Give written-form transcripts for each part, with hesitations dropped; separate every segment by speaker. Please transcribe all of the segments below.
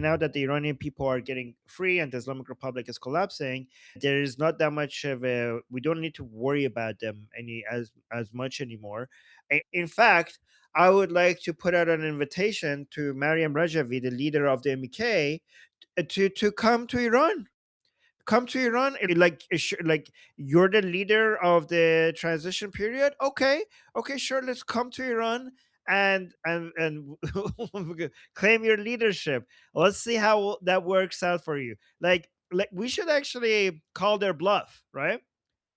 Speaker 1: Now that the Iranian people are getting free and the Islamic Republic is collapsing, there is not that much of a, we don't need to worry about them any as much anymore. In fact, I would like to put out an invitation to Mariam Rajavi, the leader of the MEK, to come to Iran. Come to Iran, like like you're the leader of the transition period. Okay, okay, sure. Let's come to Iran and claim your leadership. Let's see how that works out for you. Like we should actually call their bluff, right?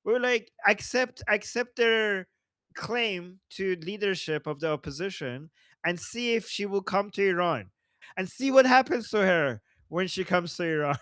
Speaker 1: We're like accept their claim to leadership of the opposition and see if she will come to Iran and see what happens to her when she comes to Iran.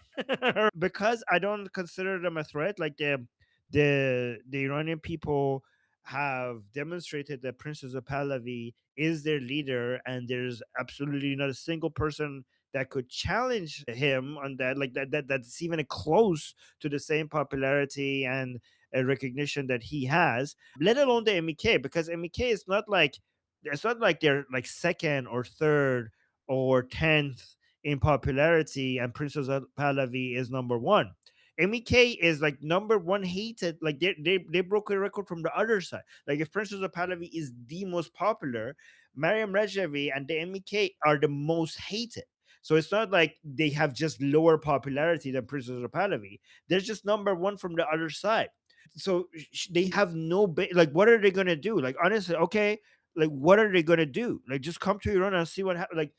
Speaker 1: Because I don't consider them a threat. Like the Iranian people have demonstrated that Prince Reza Pahlavi is their leader, and there's absolutely not a single person that could challenge him on that. Like that's even close to the same popularity and recognition that he has. Let alone the MEK, because MEK is not like, it's not like they're like second or third or 10th in popularity and Princess Pahlavi is number one. MEK is like number one hated. Like they broke a record from the other side. Like if Princess Pahlavi is the most popular, Mariam Rajavi and the MEK are the most hated. So it's not like they have just lower popularity than Princess Pahlavi. They're just number one from the other side. So they have no like, what are they gonna do? Like honestly, okay, like what are they gonna do? Like just come to Iran and see what happens. Like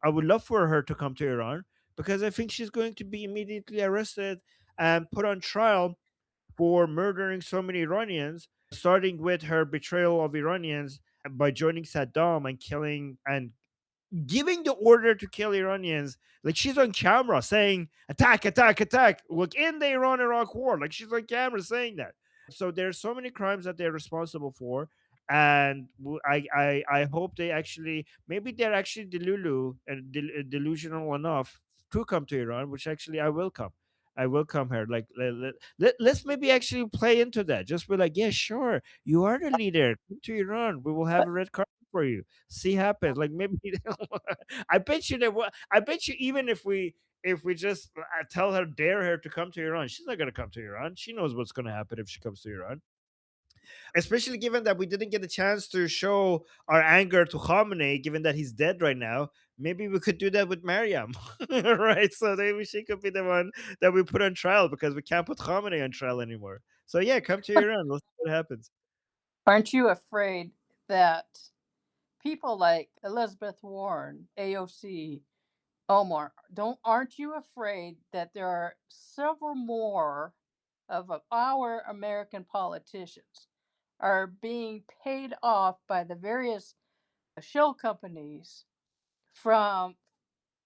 Speaker 1: I would love for her to come to Iran, because I think she's going to be immediately arrested and put on trial for murdering so many Iranians, starting with her betrayal of Iranians by joining Saddam and killing and giving the order to kill Iranians. Like she's on camera saying, attack, attack, attack. Look, in the Iran Iraq war. Like she's on camera saying that. So there's so many crimes that they're responsible for. And I hope they actually, maybe they're actually delulu and delusional enough to come to Iran, which actually I welcome. I welcome her. Like let's maybe actually play into that. Just be like, yeah, sure, you are the leader. Come to Iran. We will have
Speaker 2: But
Speaker 1: a red carpet for you. See happens. Like maybe I bet you that. I bet you even if we just tell her, dare her to come to Iran, she's not gonna come to Iran. She knows what's gonna happen if she comes to Iran. Especially given that we didn't get a chance to show our anger to Khamenei, given that he's dead right now. Maybe we could do that with Mariam, right? So maybe she could be the one that we put on trial, because we can't put Khamenei on trial anymore. So yeah, come to Iran. We'll see what happens.
Speaker 2: aren't you afraid that people like Elizabeth Warren, AOC, Omar, don't aren't you afraid that there are several more of our American politicians are being paid off by the various shell companies from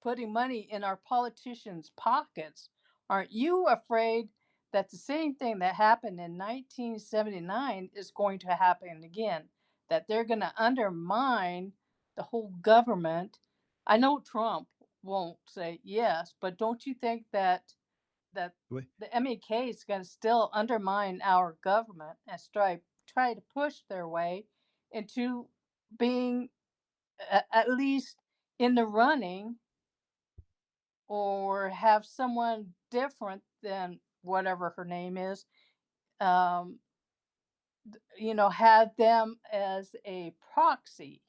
Speaker 2: putting money in our politicians' pockets? Aren't you afraid that the same thing that happened in 1979 is going to happen again? That they're going to undermine the whole government? I know Trump won't say yes, but don't you think that
Speaker 1: Wait.
Speaker 2: the MEK is going to still undermine our government and try to push their way into being at least in the running, or have someone different than whatever her name is, um, have them as a proxy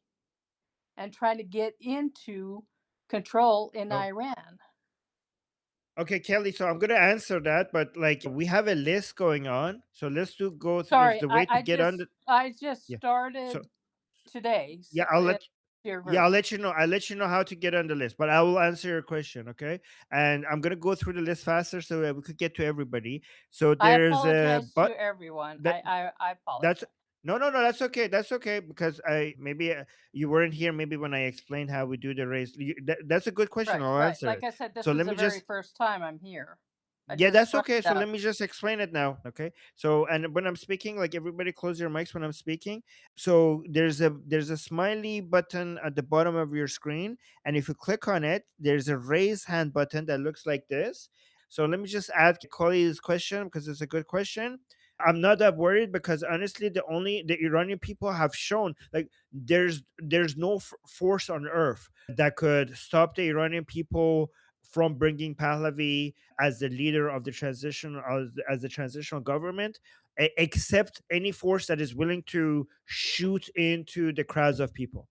Speaker 2: and try to get into control in
Speaker 1: Oh,
Speaker 2: Iran.
Speaker 1: okay, Kelly. So I'm gonna answer that, but like we have a list going on, so let's do go through
Speaker 2: Sorry,
Speaker 1: the way to get on the.
Speaker 2: I just
Speaker 1: Yeah. So
Speaker 2: started today.
Speaker 1: yeah,
Speaker 2: So in your
Speaker 1: yeah,
Speaker 2: group.
Speaker 1: I'll let you know how to get on the list, but I will answer your question, okay? And I'm gonna go through the list faster so that we could get to everybody. So
Speaker 2: I
Speaker 1: there's a
Speaker 2: apologize to
Speaker 1: but
Speaker 2: everyone.
Speaker 1: that
Speaker 2: I
Speaker 1: that's
Speaker 2: apologize.
Speaker 1: no, that's okay. That's okay, because I maybe you weren't here. Maybe when I explained how we do the race, that's a good question.
Speaker 2: Right,
Speaker 1: I'll
Speaker 2: right.
Speaker 1: answer
Speaker 2: Like
Speaker 1: it.
Speaker 2: I said, this
Speaker 1: So
Speaker 2: is
Speaker 1: let
Speaker 2: the
Speaker 1: me
Speaker 2: very
Speaker 1: just
Speaker 2: first time I'm here. I
Speaker 1: yeah,
Speaker 2: just
Speaker 1: that's
Speaker 2: started
Speaker 1: okay. So let
Speaker 2: out.
Speaker 1: me just explain it now. Okay. So and when I'm speaking, like everybody close your mics when I'm speaking. So there's a smiley button at the bottom of your screen. And if you click on it, there's a raise hand button that looks like this. So let me just add Collie's question because it's a good question. I'm not that worried because honestly, the Iranian people have shown like there's no force on earth that could stop the Iranian people from bringing Pahlavi as the leader of the transition as the transitional government, except any force that is willing to shoot into the crowds of people.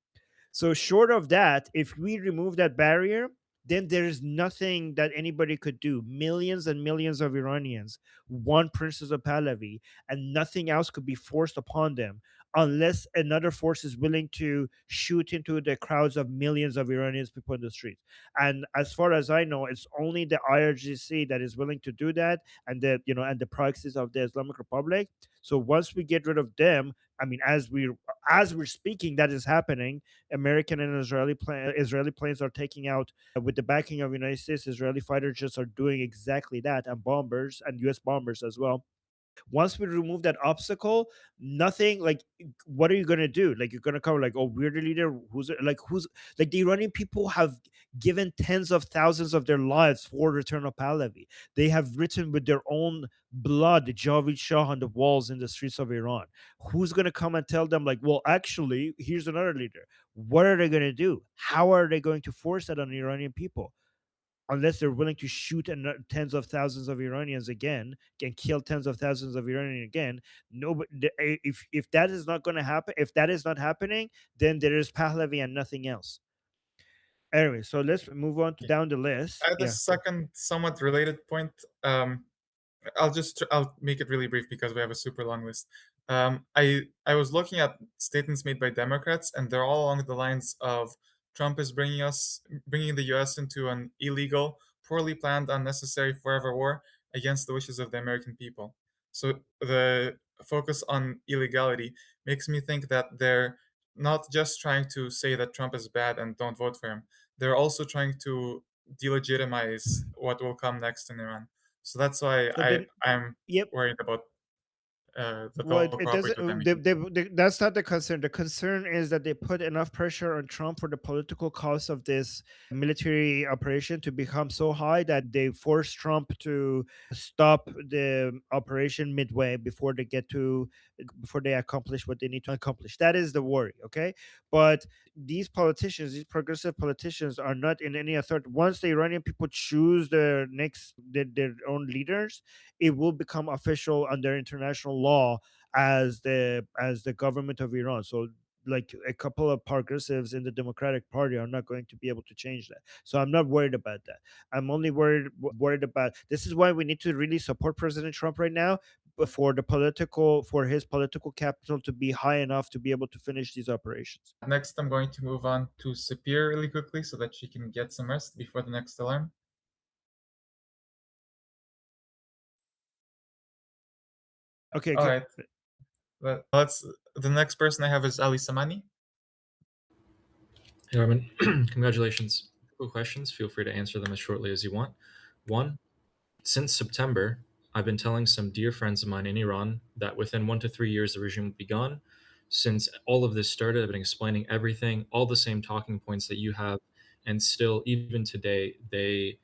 Speaker 1: So, short of that, if we remove that barrier, then there's nothing that anybody could do. Millions and millions of Iranians want Princess of Pahlavi, and nothing else could be forced upon them unless another force is willing to shoot into the crowds of millions of Iranians people in the streets. And as far as I know, it's only the IRGC that is willing to do that, and the proxies of the Islamic Republic. So once we get rid of them, I mean, as we're speaking, that is happening. American and Israeli planes are taking out, with the backing of United States. Israeli fighter jets are doing exactly that, and bombers and U.S. bombers as well. Once we remove that obstacle, nothing like what are you gonna do? Like you're gonna come like, oh, we're the leader. Who's like the Iranian people have given tens of thousands of their lives for return of Pahlavi. They have written with their own blood Javid Shah on the walls in the streets of Iran. Who's gonna come and tell them like, well, actually, here's another leader? What are they gonna do? How are they going to force that on the Iranian people? Unless they're willing to shoot tens of thousands of Iranians again, and kill tens of thousands of Iranians again. Nobody, if that is not going to happen, if that is not happening, then there is Pahlavi and nothing else. Anyway, so let's move on
Speaker 3: Yeah.
Speaker 1: down the list.
Speaker 3: I had a
Speaker 1: Yeah.
Speaker 3: second, somewhat related point. I'll make it really brief because we have a super long list. I was looking at statements made by Democrats, and they're all along the lines of Trump is bringing the U.S. into an illegal, poorly planned, unnecessary forever war against the wishes of the American people. So the focus on illegality makes me think that they're not just trying to say that Trump is bad and don't vote for him. They're also trying to delegitimize what will come next in Iran. So that's why
Speaker 1: So then,
Speaker 3: I'm
Speaker 1: yep.
Speaker 3: worried about the
Speaker 1: Well, it,
Speaker 3: double
Speaker 1: it
Speaker 3: cooperate
Speaker 1: doesn't.
Speaker 3: with them making.
Speaker 1: That's not the concern. The concern is that they put enough pressure on Trump for the political cost of this military operation to become so high that they force Trump to stop the operation midway before they accomplish what they need to accomplish. That is the worry. Okay, but these progressive politicians, are not in any authority. Once the Iranian people choose their own leaders, it will become official under international law as the government of Iran. So like a couple of progressives in the Democratic Party are not going to be able to change that. So I'm not worried about that. I'm only worried about this is why we need to really support President Trump right now, but for his political capital to be high enough to be able to finish these operations.
Speaker 3: Next, I'm going to move on to Sapir really quickly so that she can get some rest before the next alarm.
Speaker 1: Okay,
Speaker 3: All right, let's. The next person I have is Ali Samani.
Speaker 4: Hey, Armin. Congratulations. Couple questions. Feel free to answer them as shortly as you want. One, since September, I've been telling some dear friends of mine in Iran that within 1 to 3 years the regime would be gone. Since all of this started, I've been explaining everything, all the same talking points that you have, and still, even today, they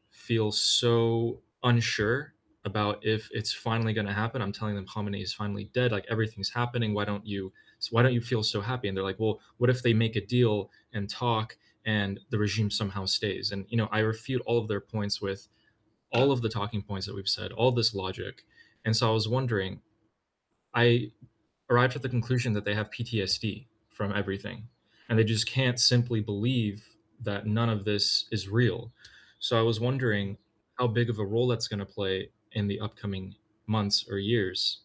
Speaker 4: feel so unsure about if it's finally going to happen. I'm telling them Khamenei is finally dead, like everything's happening. Why don't you feel so happy? And they're like, well, what if they make a deal and talk and the regime somehow stays? And I refute all of their points with all of the talking points that we've said, all this logic. And so I was wondering, I arrived at the conclusion that they have PTSD from everything, and they just can't simply believe that none of this is real. So I was wondering how big of a role that's going to play in the upcoming months or years.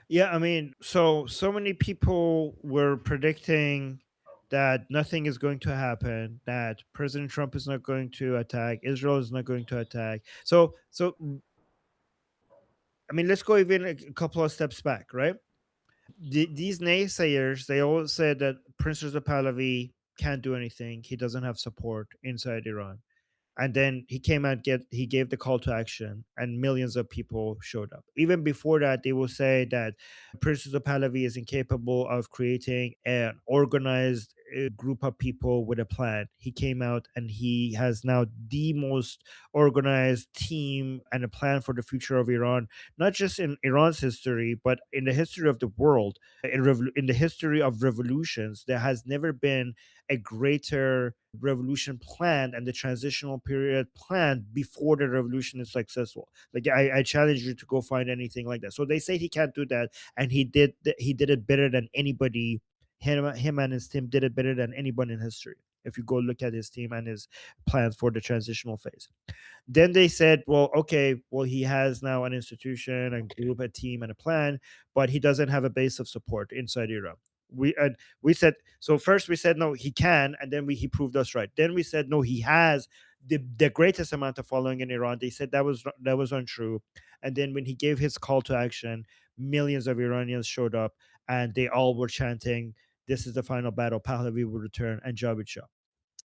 Speaker 1: Yeah, I mean, so many people were predicting that nothing is going to happen, that President Trump is not going to attack, Israel is not going to attack. So I mean, let's go even a couple of steps back, right? These naysayers, they all said that Prince Reza Pahlavi can't do anything. He doesn't have support inside Iran. And then he came out, he gave the call to action, and millions of people showed up. Even before that, they will say that Prince of Pahlavi is incapable of creating an organized group of people with a plan. He came out and he has now the most organized team and a plan for the future of Iran, not just in Iran's history, but in the history of the world. In the history of revolutions, there has never been a greater revolution planned and the transitional period planned before the revolution is successful. Like I challenge you to go find anything like that. So they say he can't do that, and he did it better than anybody. Him and his team did it better than anybody in history. If you go look at his team and his plans for the transitional phase, then they said, well, okay, well, he has now an institution, a group, a team, and a plan, but he doesn't have a base of support inside Iran. We said so. First, we said no, he can, and then he proved us right. Then we said no, he has the greatest amount of following in Iran. They said that was untrue, and then when he gave his call to action, millions of Iranians showed up, and they all were chanting, "This is the final battle. Pahlavi will return," and Javid Shah.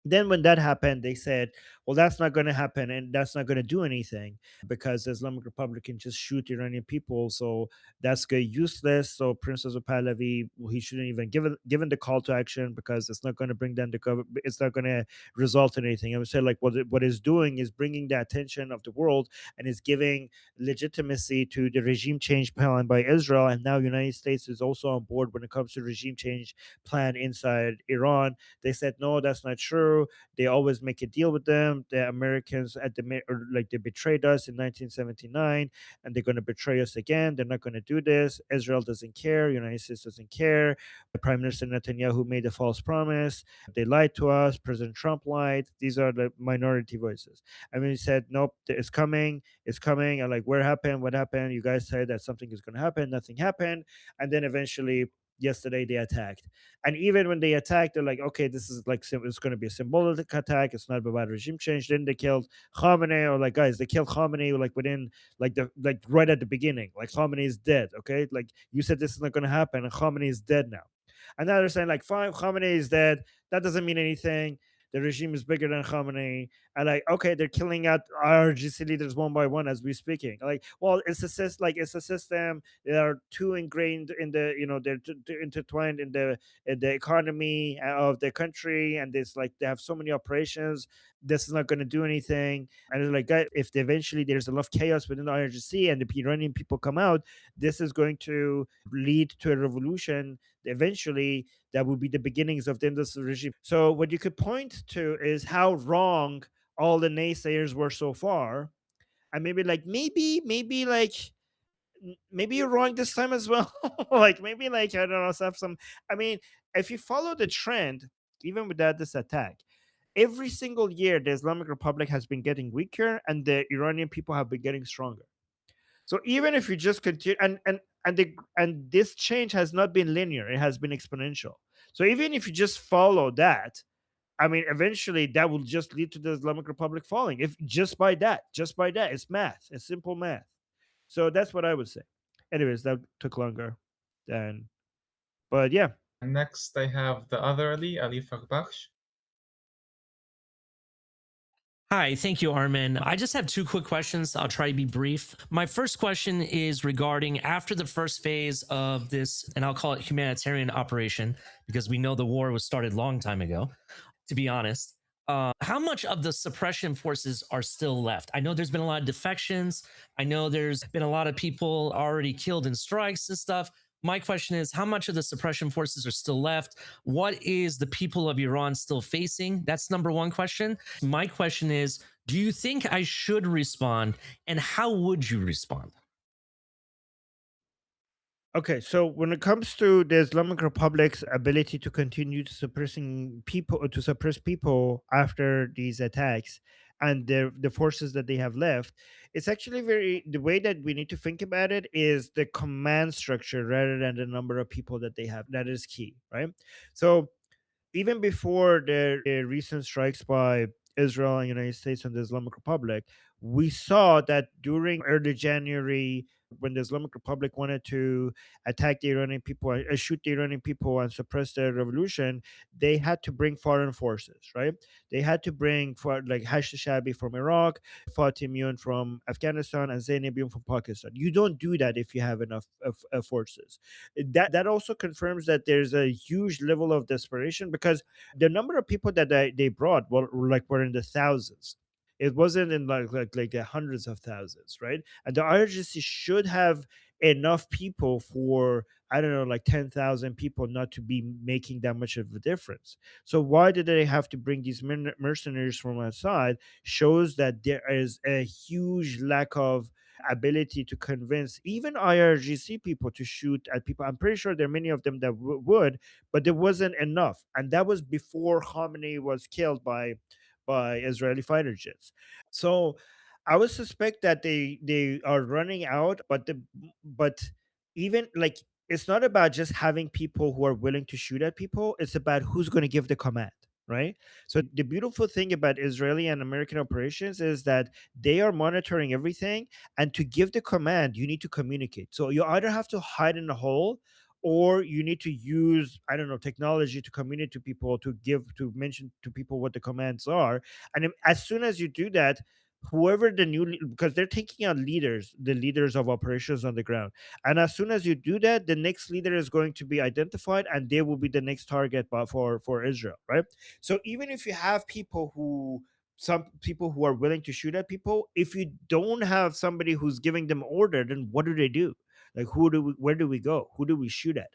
Speaker 1: Then when that happened, they said, well, that's not going to happen and that's not going to do anything because the Islamic Republic can just shoot Iranian people, so that's good, useless. So Prince Reza Pahlavi, well, he shouldn't even given the call to action because it's not going to bring down the government, it's not going to result in anything. I would say like what it's doing is bringing the attention of the world and is giving legitimacy to the regime change plan by Israel, and now United States is also on board when it comes to regime change plan inside Iran. They said no, that's not true. They always make a deal with them. The Americans like they betrayed us in 1979, and they're going to betray us again. They're not going to do this. Israel doesn't care. United States doesn't care. The Prime Minister Netanyahu made a false promise. They lied to us. President Trump lied. These are the minority voices. I mean, he said, nope, it's coming. It's coming. And like, where happened? What happened? You guys said that something is going to happen. Nothing happened. And then eventually, yesterday, they attacked. And even when they attacked, they're like, okay, this is like it's going to be a symbolic attack. It's not about regime change. Then they killed Khamenei, or like guys, they killed Khamenei like within like right at the beginning. Like Khamenei is dead. Okay, like you said this is not going to happen, and Khamenei is dead now. And now they're saying like, fine, Khamenei is dead. That doesn't mean anything. The regime is bigger than Khamenei. And like, okay, they're killing out IRGC leaders one by one as we speaking. Like, well, it's a system. They are too ingrained in the, they're too intertwined in the economy of the country, and it's like they have so many operations. This is not going to do anything. And it's like, if eventually there's a lot of chaos within the IRGC and the Iranian people come out, this is going to lead to a revolution. Eventually, that will be the beginnings of the end of the regime. So, what you could point to is how wrong all the naysayers were so far, and maybe like maybe you're wrong this time as well. Like maybe like I don't know, have some. I mean, if you follow the trend, even without this attack, every single year the Islamic Republic has been getting weaker, and the Iranian people have been getting stronger. So even if you just continue, and this change has not been linear, it has been exponential. So even if you just follow that, I mean, eventually that will just lead to the Islamic Republic falling. If just by that, it's math, it's simple math. So that's what I would say. Anyways, that took longer than, but yeah.
Speaker 3: Next, I have the other Ali Farbakhsh.
Speaker 5: Hi, thank you, Armin. I just have two quick questions. I'll try to be brief. My first question is regarding after the first phase of this, and I'll call it humanitarian operation, because we know the war was started a long time ago, to be honest. How much of the suppression forces are still left? I know there's been a lot of defections. I know there's been a lot of people already killed in strikes and stuff. My question is, how much of the suppression forces are still left? What is the people of Iran still facing? That's number one question. My question is, do you think I should respond, and how would you respond?
Speaker 1: Okay, so when it comes to the Islamic Republic's ability to continue to suppress people after these attacks, and the forces that they have left, it's actually the way that we need to think about it is the command structure rather than the number of people that they have. That is key, right? So even before the recent strikes by Israel and United States and the Islamic Republic, we saw that during early January, when the Islamic Republic wanted to attack the Iranian people, shoot the Iranian people, and suppress the revolution, they had to bring foreign forces, right? They had to bring for like Hash Shabi from Iraq, Fatimian from Afghanistan, and Zainabian from Pakistan. You don't do that if you have enough of forces. That also confirms that there's a huge level of desperation, because the number of people that they brought were in the thousands. It wasn't in like the hundreds of thousands, right? And the IRGC should have enough people for, I don't know, like 10,000 people not to be making that much of a difference. So why did they have to bring these mercenaries from outside? Shows that there is a huge lack of ability to convince even IRGC people to shoot at people. I'm pretty sure there are many of them that would, but there wasn't enough, and that was before Khamenei was killed by Israeli fighter jets. So I would suspect that they are running out, but even like, it's not about just having people who are willing to shoot at people. It's about who's going to give the command, right? So the beautiful thing about Israeli and American operations is that they are monitoring everything, and to give the command, you need to communicate. So you either have to hide in a hole, or you need to use, I don't know, technology to communicate to people, to mention to people what the commands are. And as soon as you do that, whoever because they're taking out leaders, the leaders of operations on the ground, and as soon as you do that, the next leader is going to be identified, and they will be the next target for Israel, right? So even if you have some people who are willing to shoot at people, if you don't have somebody who's giving them order, then what do? Like, where do we go? Who do we shoot at?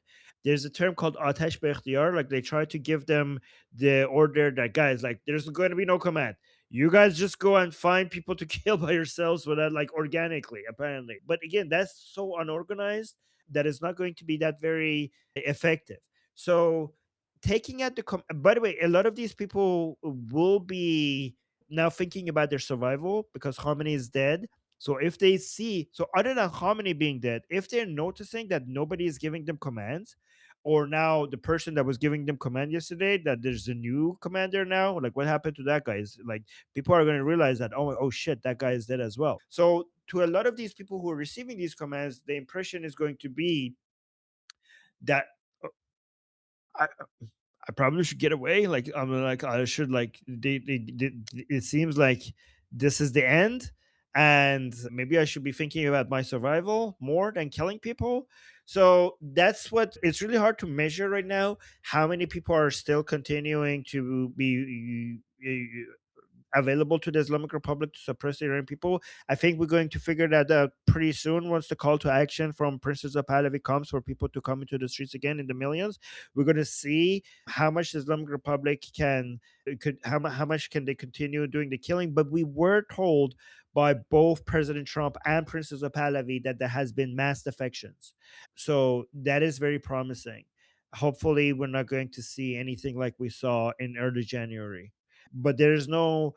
Speaker 1: There's a term called atesh be'ikhtiyar. Like, they try to give them the order that, guys, like, there's going to be no command. You guys just go and find people to kill by yourselves, without, like, organically, apparently. But again, that's so unorganized that it's not going to be that very effective. So taking out by the way, a lot of these people will be now thinking about their survival because Khamenei is dead. So if they see, so other than Khamenei being dead, if they're noticing that nobody is giving them commands, or now the person that was giving them command yesterday, that there's a new commander now, like, what happened to that guy? Is like, people are going to realize that, oh shit, that guy is dead as well. So to a lot of these people who are receiving these commands, the impression is going to be that, I, I probably should get away. Like, I'm like, I should, like, it seems like this is the end, and maybe I should be thinking about my survival more than killing people. So that's what it's really hard to measure right now. How many people are still continuing to be available to the Islamic Republic to suppress the Iranian people? I think we're going to figure that out pretty soon once the call to action from Prince Reza Pahlavi comes for people to come into the streets again in the millions. We're going to see how much the Islamic Republic how much can they continue doing the killing. But we were told by both President Trump and Prince Reza Pahlavi that there has been mass defections. So that is very promising. Hopefully, we're not going to see anything like we saw in early January. But there is no,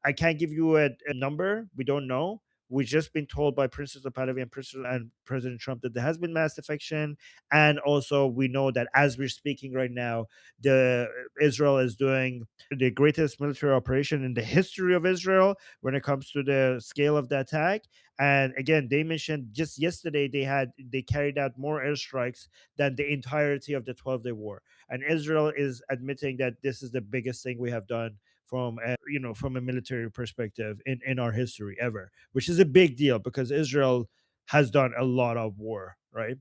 Speaker 1: I can't give you a number. We don't know. We've just been told by Princess of Palavy and President Trump that there has been mass defection, and also we know that as we're speaking right now, the Israel is doing the greatest military operation in the history of Israel when it comes to the scale of the attack. And again, they mentioned just yesterday they carried out more airstrikes than the entirety of the 12-day war, and Israel is admitting that this is the biggest thing we have done from a military perspective in our history ever, which is a big deal because Israel has done a lot of war, right?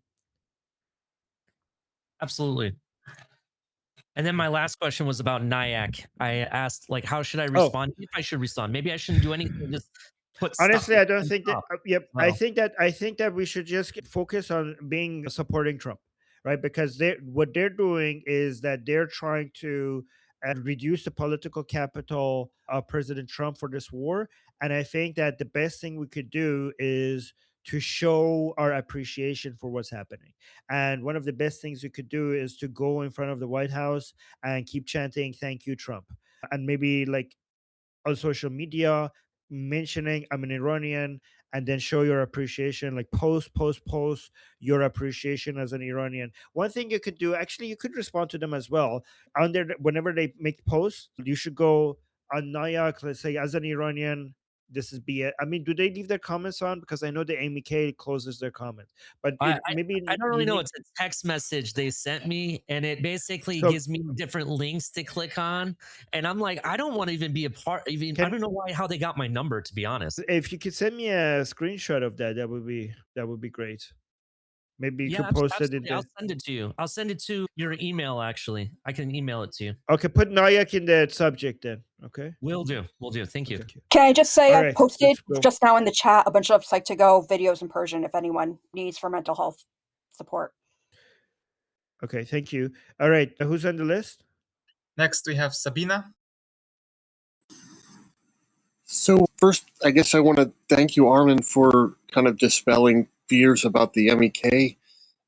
Speaker 5: Absolutely. And then my last question was about NIAC. I asked, like, how should I
Speaker 1: Oh,
Speaker 5: respond? If I should respond, maybe I shouldn't do anything. Just put stuff
Speaker 1: honestly, I don't
Speaker 5: and
Speaker 1: think that.
Speaker 5: stop.
Speaker 1: Yep,
Speaker 5: Well,
Speaker 1: I think that we should just focus on being supporting Trump, right? Because what they're doing is that they're trying to reduce the political capital of President Trump for this war, and I think that the best thing we could do is to show our appreciation for what's happening. And one of the best things we could do is to go in front of the White House and keep chanting "Thank you, Trump," and maybe, like, on social media mentioning I'm an Iranian, and then show your appreciation, like post your appreciation as an Iranian. One thing you could do, actually, you could respond to them as well. Whenever they make posts, you should go on Nayak, let's say, as an Iranian. this is BS. I mean, do they leave their comments on? Because I know the MEK closes their comments, but
Speaker 5: I,
Speaker 1: it,
Speaker 5: I
Speaker 1: maybe
Speaker 5: I don't really
Speaker 1: you
Speaker 5: know.
Speaker 1: need.
Speaker 5: It's a text message they sent me, and it basically
Speaker 1: So
Speaker 5: gives me different links to click on. And I'm like, I don't want to even be a part. Even I
Speaker 1: can
Speaker 5: don't know why how they got my number, to be honest.
Speaker 1: if you could send me a screenshot of that, that would be great. Maybe you
Speaker 5: Yeah,
Speaker 1: could post it in
Speaker 5: absolutely. I'll
Speaker 1: the.
Speaker 5: send it to you. I'll send it to your email. Actually, I can email it to you.
Speaker 1: Okay, put Nayak in the subject then. Okay.
Speaker 5: Will do. Will do. Thank you.
Speaker 1: Okay.
Speaker 6: Can I just say
Speaker 1: All
Speaker 6: I
Speaker 1: right.
Speaker 6: posted
Speaker 1: Let's go.
Speaker 6: just now in the chat a bunch of Psych2Go videos in Persian if anyone needs for mental health support.
Speaker 1: Okay. Thank you. All right. Who's on the list?
Speaker 3: Next, we have Sabina.
Speaker 7: So first, I guess I want to thank you, Armin, for kind of dispelling fears about the MEK.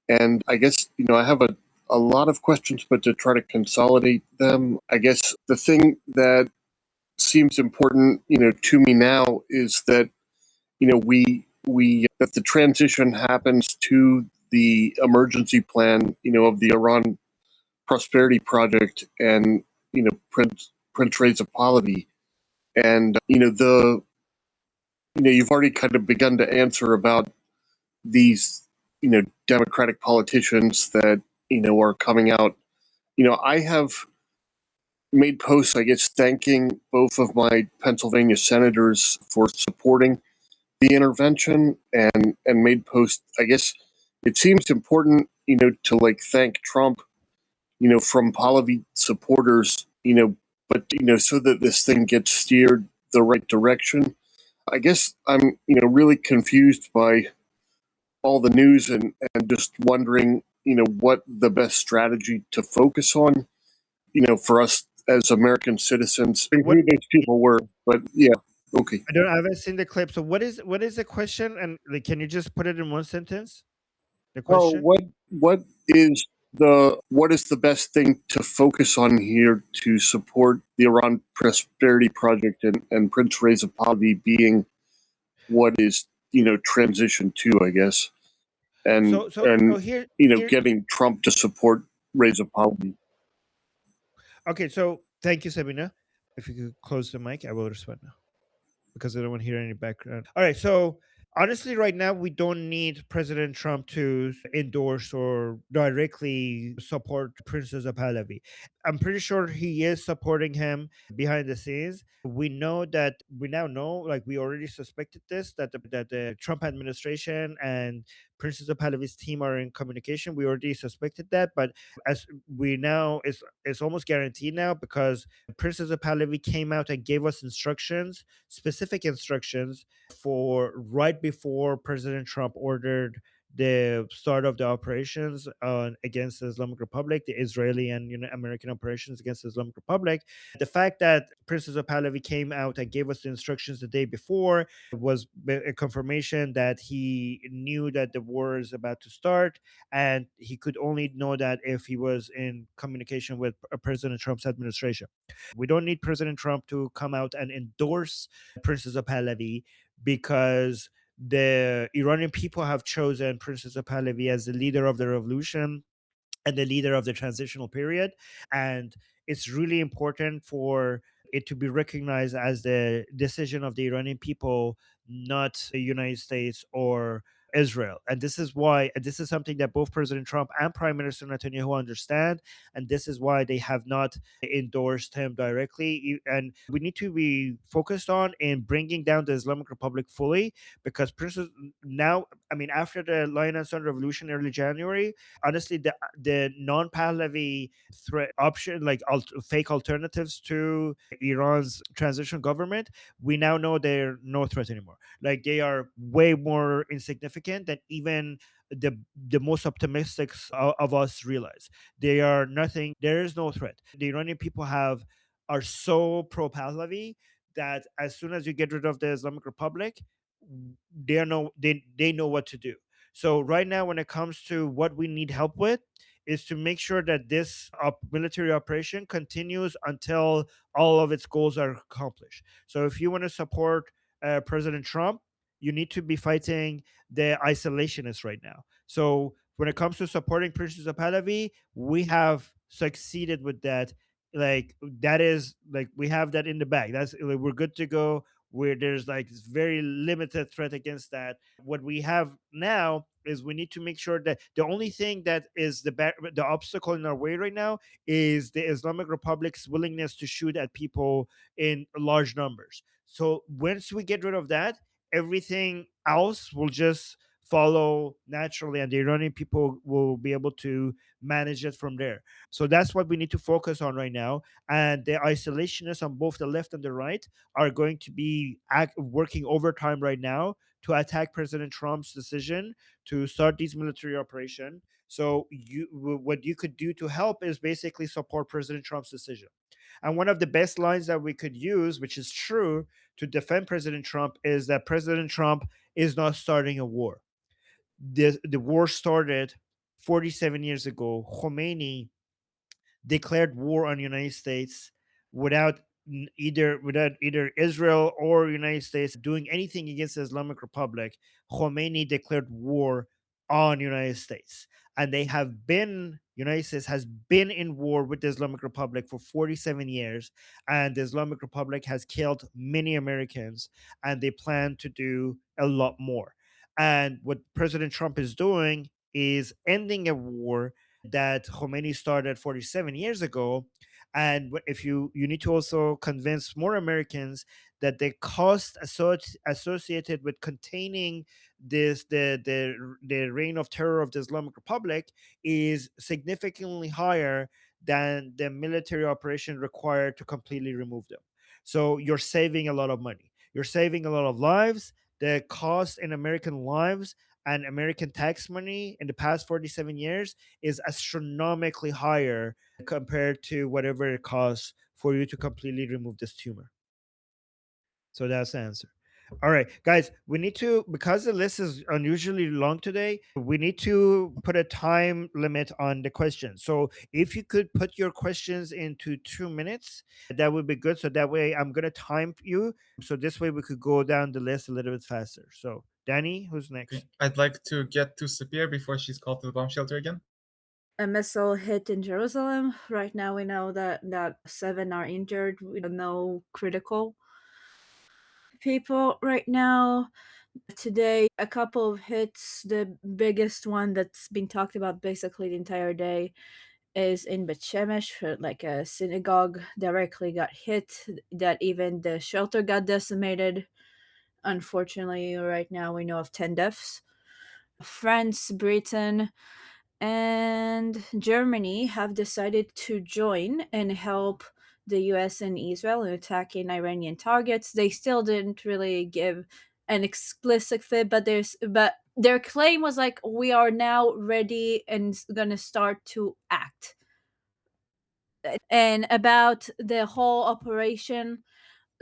Speaker 7: And I guess, I have a lot of questions, but to try to consolidate them, I guess the thing that seems important, to me now is that, that the transition happens to the emergency plan, of the Iran Prosperity Project and, Prince Reza Pahlavi. And, you've already kind of begun to answer about these, Democratic politicians that, are coming out. I have made posts, I guess, thanking both of my Pennsylvania senators for supporting the intervention and made posts. I guess it seems important, to like thank Trump, from Palavy supporters, but, so that this thing gets steered the right direction. I guess I'm, really confused by all the news and just wondering, what the best strategy to focus on, for us as American citizens, and
Speaker 1: What
Speaker 7: who those people were. But yeah, okay.
Speaker 1: I haven't seen the clip. So what is the question? And like, can you just put it in one sentence? The
Speaker 7: Oh,
Speaker 1: question.
Speaker 7: what is the best thing to focus on here to support the Iran Prosperity Project and Prince Reza Pahlavi being what is transition to, I guess, and
Speaker 1: So here
Speaker 7: getting Trump to support Reza Pahlavi.
Speaker 1: Okay, so thank you, Sabina. If you could close the mic, I will respond now because I don't want to hear any background. All right, so honestly, right now, we don't need President Trump to endorse or directly support Princess Pahlavi. I'm pretty sure he is supporting him behind the scenes. We now know, like we already suspected this, that the Trump administration and Princess Pahlavi's team are in communication. We already suspected that, but as we now, it's almost guaranteed now because Princess Pahlavi came out and gave us instructions, specific instructions for right before President Trump ordered the start of the operations against the Islamic Republic, the Israeli and American operations against the Islamic Republic. The fact that Princess Pahlavi came out and gave us the instructions the day before was a confirmation that he knew that the war is about to start, and he could only know that if he was in communication with President Trump's administration. We don't need President Trump to come out and endorse Princess Pahlavi because the Iranian people have chosen Princess Pahlavi as the leader of the revolution and the leader of the transitional period. And it's really important for it to be recognized as the decision of the Iranian people, not the United States or Israel. And this is why, and this is something that both President Trump and Prime Minister Netanyahu understand. And this is why they have not endorsed him directly. And we need to be focused on in bringing down the Islamic Republic fully because Princess now, I mean, after the Lion and Sun Revolution early January, honestly, the non-Pahlavi threat option, like fake alternatives to Iran's transition government, we now know they're no threat anymore. Like they are way more insignificant than even the most optimistic of us realize. They are nothing. There is no threat. The Iranian people are so pro Pahlavi that as soon as you get rid of the Islamic Republic, they know what to do. So right now, when it comes to what we need help with, is to make sure that this military operation continues until all of its goals are accomplished. So if you want to support President Trump, you need to be fighting the isolationists right now. So when it comes to supporting Princess Pahlavi, we have succeeded with that. Like that is like we have that in the bag. That's like, we're good to go. where there's like this very limited threat against that. What we have now is we need to make sure that the only thing that is the obstacle in our way right now is the Islamic Republic's willingness to shoot at people in large numbers. So once we get rid of that, everything else will just follow naturally, and the Iranian people will be able to manage it from there. So that's what we need to focus on right now. And the isolationists on both the left and the right are going to be working overtime right now to attack President Trump's decision to start these military operation. So what you could do to help is basically support President Trump's decision. And one of the best lines that we could use, which is true, to defend President Trump is that President Trump is not starting a war. The war started 47 years ago. Khomeini declared war on the United States without either Israel or United States doing anything against the Islamic Republic. Khomeini declared war on United States, and United States has been in war with the Islamic Republic for 47 years, and the Islamic Republic has killed many Americans, and they plan to do a lot more. And what President Trump is doing is ending a war that Khomeini started 47 years ago. And if you need to also convince more Americans that the cost associated with containing the reign of terror of the Islamic Republic is significantly higher than the military operation required to completely remove them. So you're saving a lot of money. You're saving a lot of lives. The cost in American lives and American tax money in the past 47 years is astronomically higher compared to whatever it costs for you to completely remove this tumor. So that's the answer. All right, guys, we need to, because the list is unusually long today, we need to put a time limit on the questions. So if you could put your questions into 2 minutes, that would be good. So that way I'm going to time you. So this way we could go down the list a little bit faster. So Danny, who's next?
Speaker 3: Okay. I'd like to get to Sapir before she's called to the bomb shelter again.
Speaker 8: A missile hit in Jerusalem. Right now, we know that 7 are injured. We don't know critical people right now. Today, a couple of hits. The biggest one that's been talked about basically the entire day is in Bet Shemesh, like a synagogue directly got hit. That even the shelter got decimated. Unfortunately, right now we know of 10 deaths. France, Britain, and Germany have decided to join and help the US and Israel in attacking Iranian targets. They still didn't really give an explicit fit, but their claim was like, we are now ready and gonna start to act. And about the whole operation,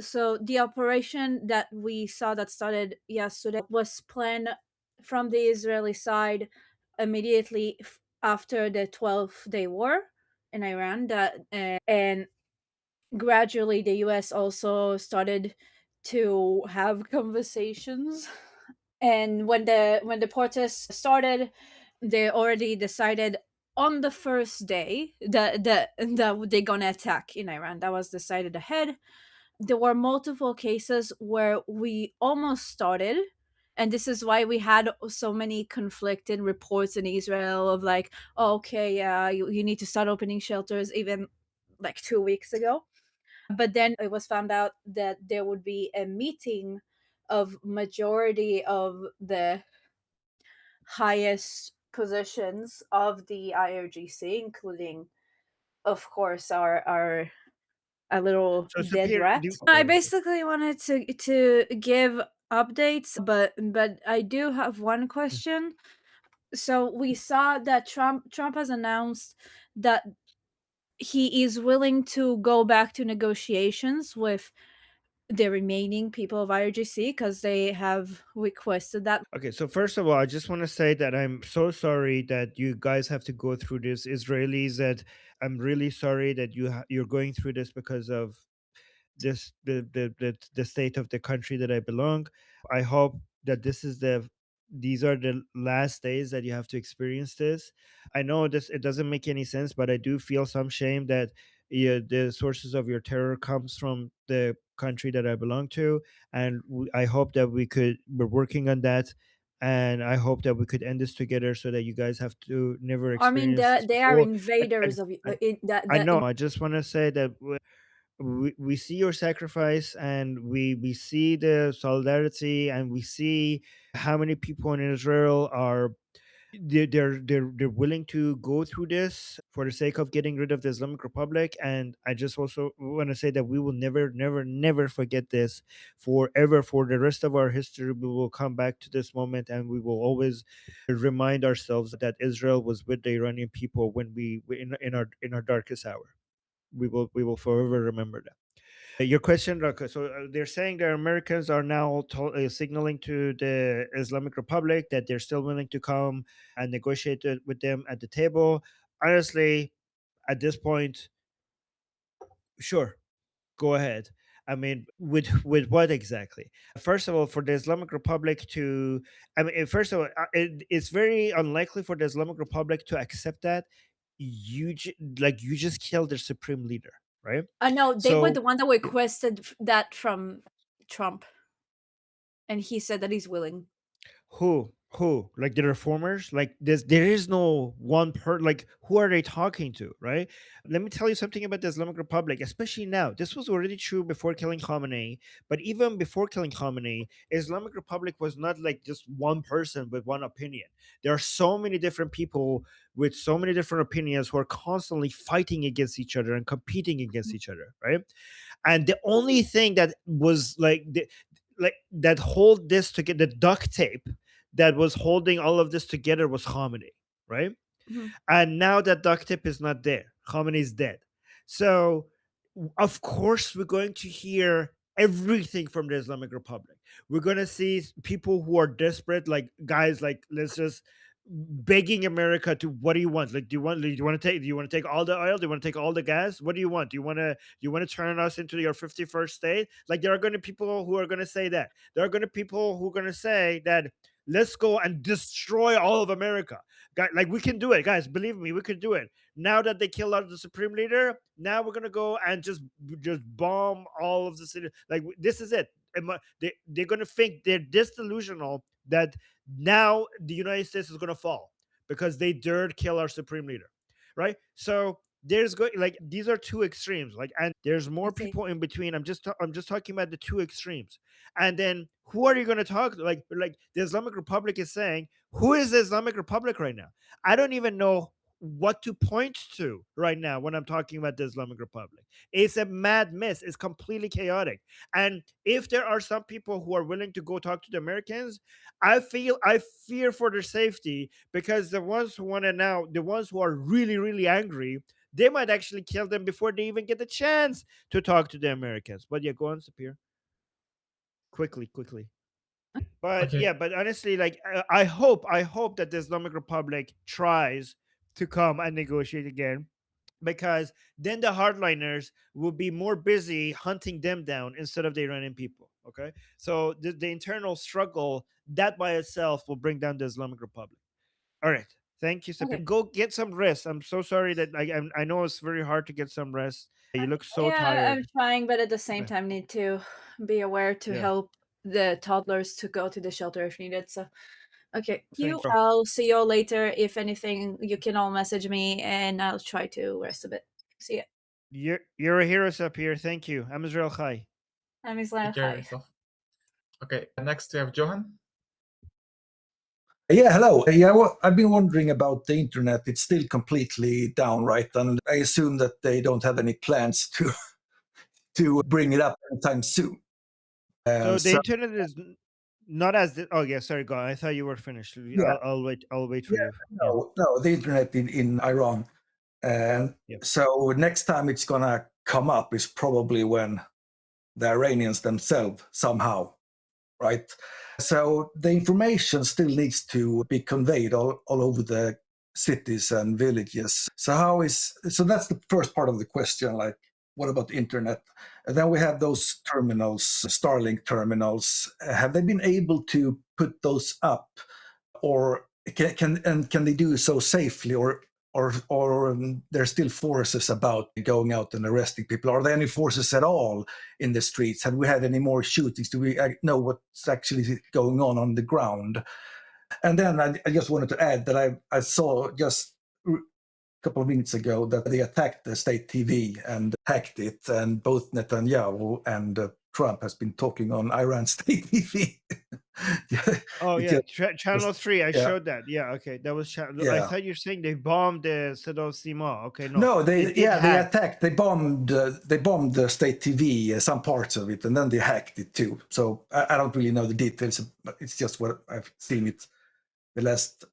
Speaker 8: so the operation that we saw that started yesterday was planned from the Israeli side immediately after the 12-day war in Iran. And gradually the US also started to have conversations. And when the protests started, they already decided on the first day that they're gonna attack in Iran. That was decided ahead. There were multiple cases where we almost started, and this is why we had so many conflicted reports in Israel of like, oh, okay, yeah, you need to start opening shelters even like 2 weeks ago. But then it was found out that there would be a meeting of majority of the highest positions of the IRGC, including, of course, our a little
Speaker 1: So
Speaker 8: dead
Speaker 1: Sapir,
Speaker 8: rat. I basically wanted to give updates, but I do have one question. So we saw that Trump has announced that he is willing to go back to negotiations with the remaining people of IRGC because they have requested that.
Speaker 1: Okay, so first of all, I just want to say that I'm so sorry that you guys have to go through this, Israelis. That I'm really sorry that you're going through this because of the state of the country that I belong. I hope that these are the last days that you have to experience this. I know this it doesn't make any sense, but I do feel some shame that the sources of your terror comes from the country that I belong to, and I hope that we're working on that, and I hope that we could end this together so that you guys have to never
Speaker 8: I mean,
Speaker 1: experience this
Speaker 8: they are
Speaker 1: before.
Speaker 8: invaders of
Speaker 1: And
Speaker 8: that.
Speaker 1: I know. I just want to say that we see your sacrifice, and we see the solidarity, and we see how many people in Israel are they're willing to go through this for the sake of getting rid of the Islamic Republic. And I just also want to say that we will never forget this forever. For the rest of our history, we will come back to this moment, and we will always remind ourselves that Israel was with the Iranian people when in our darkest hour. We will forever remember that. Your question, okay, so they're saying that Americans are now signaling to the Islamic Republic that they're still willing to come and negotiate with them at the table. Honestly, at this point, sure, go ahead. I mean, with what exactly? First of all, for the Islamic Republic to, I mean, first of all, it's very unlikely for the Islamic Republic to accept that. You just killed their supreme leader, right?
Speaker 8: I know they were the
Speaker 1: So
Speaker 8: one that requested that from Trump, and he said that he's willing.
Speaker 1: who like the reformers? Like there is no one like who are they talking to, right? Let me tell you something about the Islamic Republic, especially now. This was already true before killing Khamenei, but even before killing Khamenei, Islamic Republic was not like just one person with one opinion. There are so many different people with so many different opinions who are constantly fighting against each other and competing against each other, right? And the only thing that was like that hold this together, the duct tape that was holding all of this together, was Khamenei, right?
Speaker 8: Mhm.
Speaker 1: And now that duct tape is not there, Khamenei is dead. So of course we're going to hear everything from the Islamic Republic. We're going to see people who are desperate, like guys like, let's just begging America to, what do you want? Like, do you want to take all the oil? Do you want to take all the gas? What do you want? Do you want to turn us into your 51st state? Like, there are going to people who are going to say that. There are going to people who are going to say that let's go and destroy all of America. Like, we can do it, guys. Believe me, we could do it. Now that they killed out the supreme leader, now we're gonna go and just bomb all of the city. Like, this is it. They're gonna think they're this delusional that now the United States is gonna fall because they dared kill our supreme leader, right? So there's going, like, these are two extremes, like, and there's more
Speaker 8: see.
Speaker 1: people in between. I'm just talking about the two extremes. And then who are you going to talk to? Like the Islamic Republic is saying, who is the Islamic Republic right now? I don't even know what to point to right now when I'm talking about the Islamic Republic. It's a mad mess. It's completely chaotic. And if there are some people who are willing to go talk to the Americans, I fear for their safety, because the ones who want to now, the ones who are really, really angry, they might actually kill them before they even get the chance to talk to the Americans. But yeah, go on, Sapir. Quickly. But
Speaker 3: Okay.
Speaker 1: yeah, but honestly, like, I hope that the Islamic Republic tries to come and negotiate again, because then the hardliners will be more busy hunting them down instead of the Iranian people. Okay, so the internal struggle, that by itself will bring down the Islamic Republic. All right, thank you, Sapir.
Speaker 8: Okay.
Speaker 1: Go get some rest. I'm so sorry that I know it's very hard to get some rest. You look so
Speaker 8: Yeah, I'm
Speaker 1: tired.
Speaker 8: trying, but at the same
Speaker 1: Okay.
Speaker 8: time, need to be aware to
Speaker 1: Yeah.
Speaker 8: help the toddlers to go to the shelter if needed. So, okay,
Speaker 1: Thank you.
Speaker 8: I'll see you all later. If anything, you can all message me, and I'll try to rest a bit. See ya.
Speaker 1: You're a hero, Sapir. Thank you. I'm Israel Chai.
Speaker 8: I'm
Speaker 3: Take
Speaker 8: Islam.
Speaker 3: care of
Speaker 8: Hi.
Speaker 3: yourself. Okay, next we have Johan.
Speaker 9: Yeah, hello. Yeah, well, I've been wondering about the internet. It's still completely down, right? And I assume that they don't have any plans to to bring it up anytime soon.
Speaker 1: So the
Speaker 9: So
Speaker 1: internet is not as oh yeah, sorry, go on. I thought you were finished.
Speaker 9: yeah,
Speaker 1: I'll wait for
Speaker 9: yeah,
Speaker 1: you. Yeah.
Speaker 9: no, the internet in Iran. And
Speaker 1: Yep.
Speaker 9: so next time it's gonna come up is probably when the Iranians themselves somehow, right? So the information still needs to be conveyed all over the cities and villages. So that's the first part of the question, like what about the internet? And then we have those terminals, Starlink terminals. Have they been able to put those up, or can they do so safely, or or there's still forces about going out and arresting people? Are there any forces at all in the streets? Have we had any more shootings? Do we know what's actually going on the ground? And then I just wanted to add that I saw just a couple of minutes ago that they attacked the state TV and hacked it, and both Netanyahu and Trump has been talking on Iran's state TV.
Speaker 1: Oh
Speaker 9: It
Speaker 1: yeah,
Speaker 9: just-
Speaker 1: Channel 3. I
Speaker 9: yeah.
Speaker 1: showed that. Yeah, okay, that was channel. I
Speaker 9: Yeah.
Speaker 1: thought you're saying they bombed the Sedov Sima. Okay, no,
Speaker 9: No, they
Speaker 1: did hack.
Speaker 9: attacked. They bombed the state TV, some parts of it, and then they hacked it too. So I don't really know the details, but it's just what I've seen it the last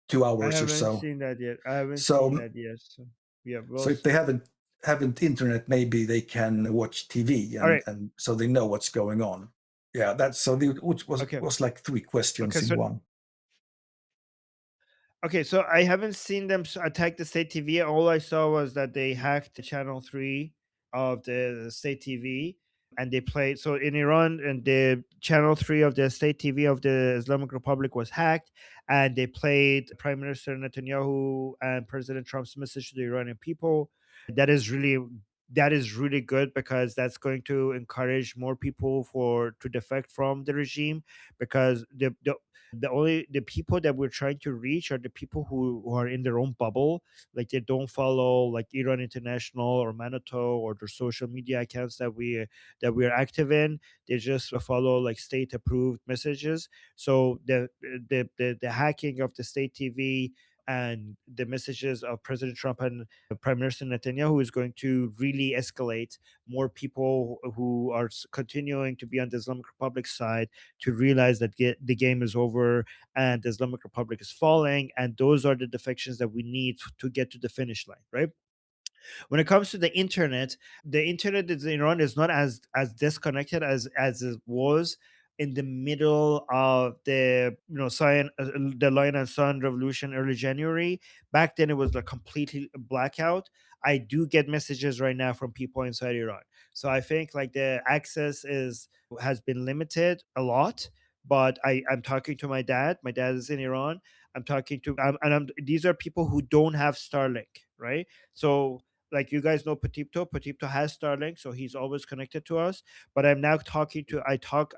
Speaker 9: 2
Speaker 1: I
Speaker 9: hours or
Speaker 1: haven't
Speaker 9: so.
Speaker 1: seen that yet. I haven't
Speaker 9: So-
Speaker 1: seen that yet. So, yeah, well,
Speaker 9: So if they haven't internet, maybe they can watch TV,
Speaker 1: All right.
Speaker 9: and so they know what's going on. Yeah, that's so. Which
Speaker 1: Okay.
Speaker 9: was like 3 questions
Speaker 1: Okay,
Speaker 9: in
Speaker 1: so-
Speaker 9: one.
Speaker 1: Okay, so I haven't seen them attack the state TV. All I saw was that they hacked the channel 3 of the state TV, and they played. So in Iran, and the channel 3 of the state TV of the Islamic Republic was hacked, and they played Prime Minister Netanyahu and President Trump's message to the Iranian people. That is really good, because that's going to encourage more people to defect from the regime, because the people that we're trying to reach are the people who are in their own bubble, like they don't follow like Iran International or Manato or their social media accounts that we are active in. They just follow like state approved messages. So the hacking of the state TV and the messages of President Trump and Prime Minister Netanyahu is going to really escalate more people who are continuing to be on the Islamic Republic side to realize that the game is over and the Islamic Republic is falling, and those are the defections that we need to get to the finish line, right? When it comes to the internet in Iran is not as disconnected as it was in the middle of the the Lion and Sun revolution early January. Back then it was like completely blackout. I do get messages right now from people inside Iran, so I think like the access has been limited a lot. But I'm talking to my dad. My dad is in Iran. I'm talking to these are people who don't have Starlink, right? So like you guys know Patipto has Starlink, so he's always connected to us. But I'm now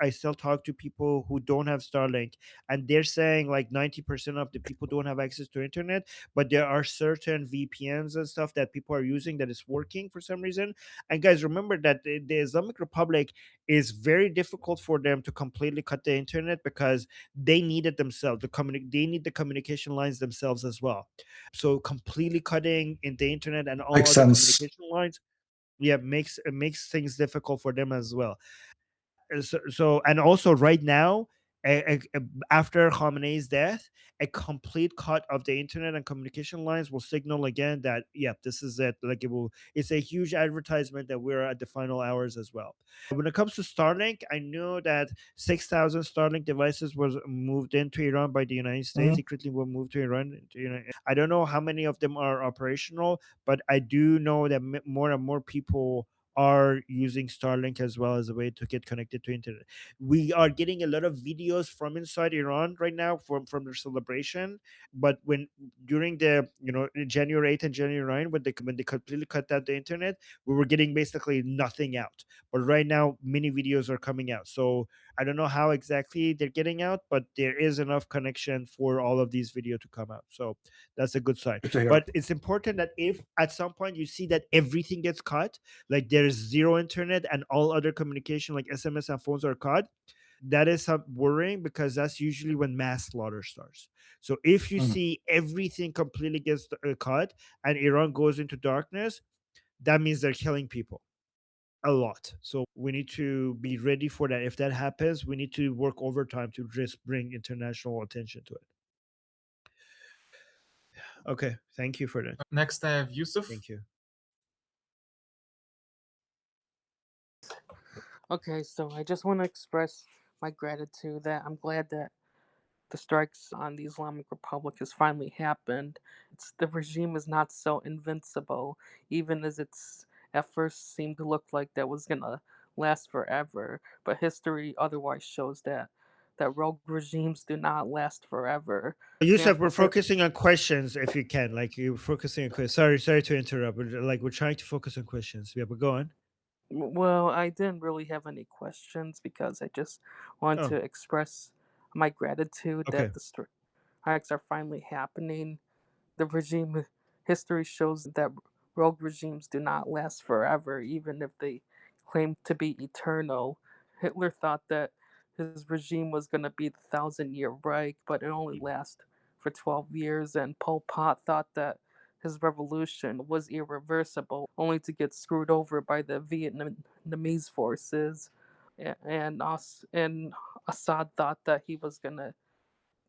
Speaker 1: I still talk to people who don't have Starlink, and they're saying like 90% of the people don't have access to internet, but there are certain VPNs and stuff that people are using that is working for some reason. And guys, remember that the Islamic Republic is very difficult for them to completely cut the internet, because they need it themselves. They need the communication lines themselves as well. So completely cutting in the internet and all
Speaker 9: Makes
Speaker 1: other
Speaker 9: sense.
Speaker 1: communication lines, yeah, makes things difficult for them as well. So and also right now, after Khamenei's death, a complete cut of the internet and communication lines will signal again that yeah, this is it. Like it's a huge advertisement that we're at the final hours as well. When it comes to Starlink, I know that 6,000 Starlink devices was moved into Iran by the United States.
Speaker 9: Mhm.
Speaker 1: Secretly were moved to Iran. I don't know how many of them are operational, but I do know that more and more people are using Starlink as well as a way to get connected to internet. We are getting a lot of videos from inside Iran right now from their celebration. But when during the January 8th and January 9th, when they completely cut out the internet, we were getting basically nothing out. But right now, many videos are coming out. So I don't know how exactly they're getting out, but there is enough connection for all of these videos to come out. So that's a good sign.
Speaker 9: Good to hear.
Speaker 1: But it's important that if at some point you see that everything gets cut, like there's zero internet and all other communication like SMS and phones are cut, that is some worrying, because that's usually when mass slaughter starts. So if you see everything completely gets cut and Iran goes into darkness, that means they're killing people a lot. So we need to be ready for that. If that happens, we need to work overtime to just bring international attention to it. Okay, thank you for that.
Speaker 3: Next, I have Yusuf.
Speaker 1: Thank you.
Speaker 10: Okay, so I just want to express my gratitude that I'm glad that the strikes on the Islamic Republic has finally happened. The regime is not so invincible, even as it's at first seemed to look like that was going to last forever. But history otherwise shows that that rogue regimes do not last forever.
Speaker 1: Yusuf, we're
Speaker 10: Example,
Speaker 1: focusing on questions if you can. Like you're focusing on questions. Sorry to interrupt. But like we're trying to focus on questions. Yeah, but go on.
Speaker 10: well, I didn't really have any questions because I just wanted
Speaker 1: Oh,
Speaker 10: to express my gratitude
Speaker 1: okay.
Speaker 10: that the strikes are finally happening. The regime history shows that rogue regimes do not last forever, even if they claim to be eternal. Hitler thought that his regime was going to be the 1,000-year Reich, but it only lasted for 12 years, and Pol Pot thought that his revolution was irreversible, only to get screwed over by the Vietnamese forces. And Assad thought that he was gonna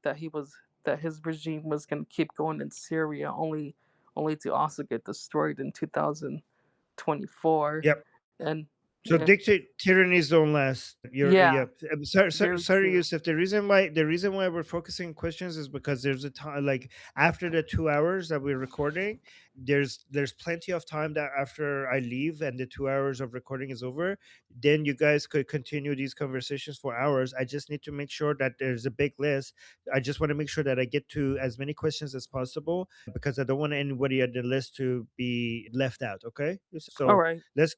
Speaker 10: that he was that his regime was gonna keep going in Syria, only to also get destroyed in 2024.
Speaker 1: Yep.
Speaker 10: And
Speaker 1: So tyrannies don't last.
Speaker 10: yeah, very
Speaker 1: Sorry,
Speaker 10: true.
Speaker 1: Yusuf. The reason why we're focusing on questions is because there's a time like after the 2 hours that we're recording, there's plenty of time that after I leave and the 2 hours of recording is over, then you guys could continue these conversations for hours. I just need to make sure that there's a big list. I just want to make sure that I get to as many questions as possible because I don't want anybody on the list to be left out. Okay,
Speaker 10: All
Speaker 1: so
Speaker 10: right,
Speaker 1: let's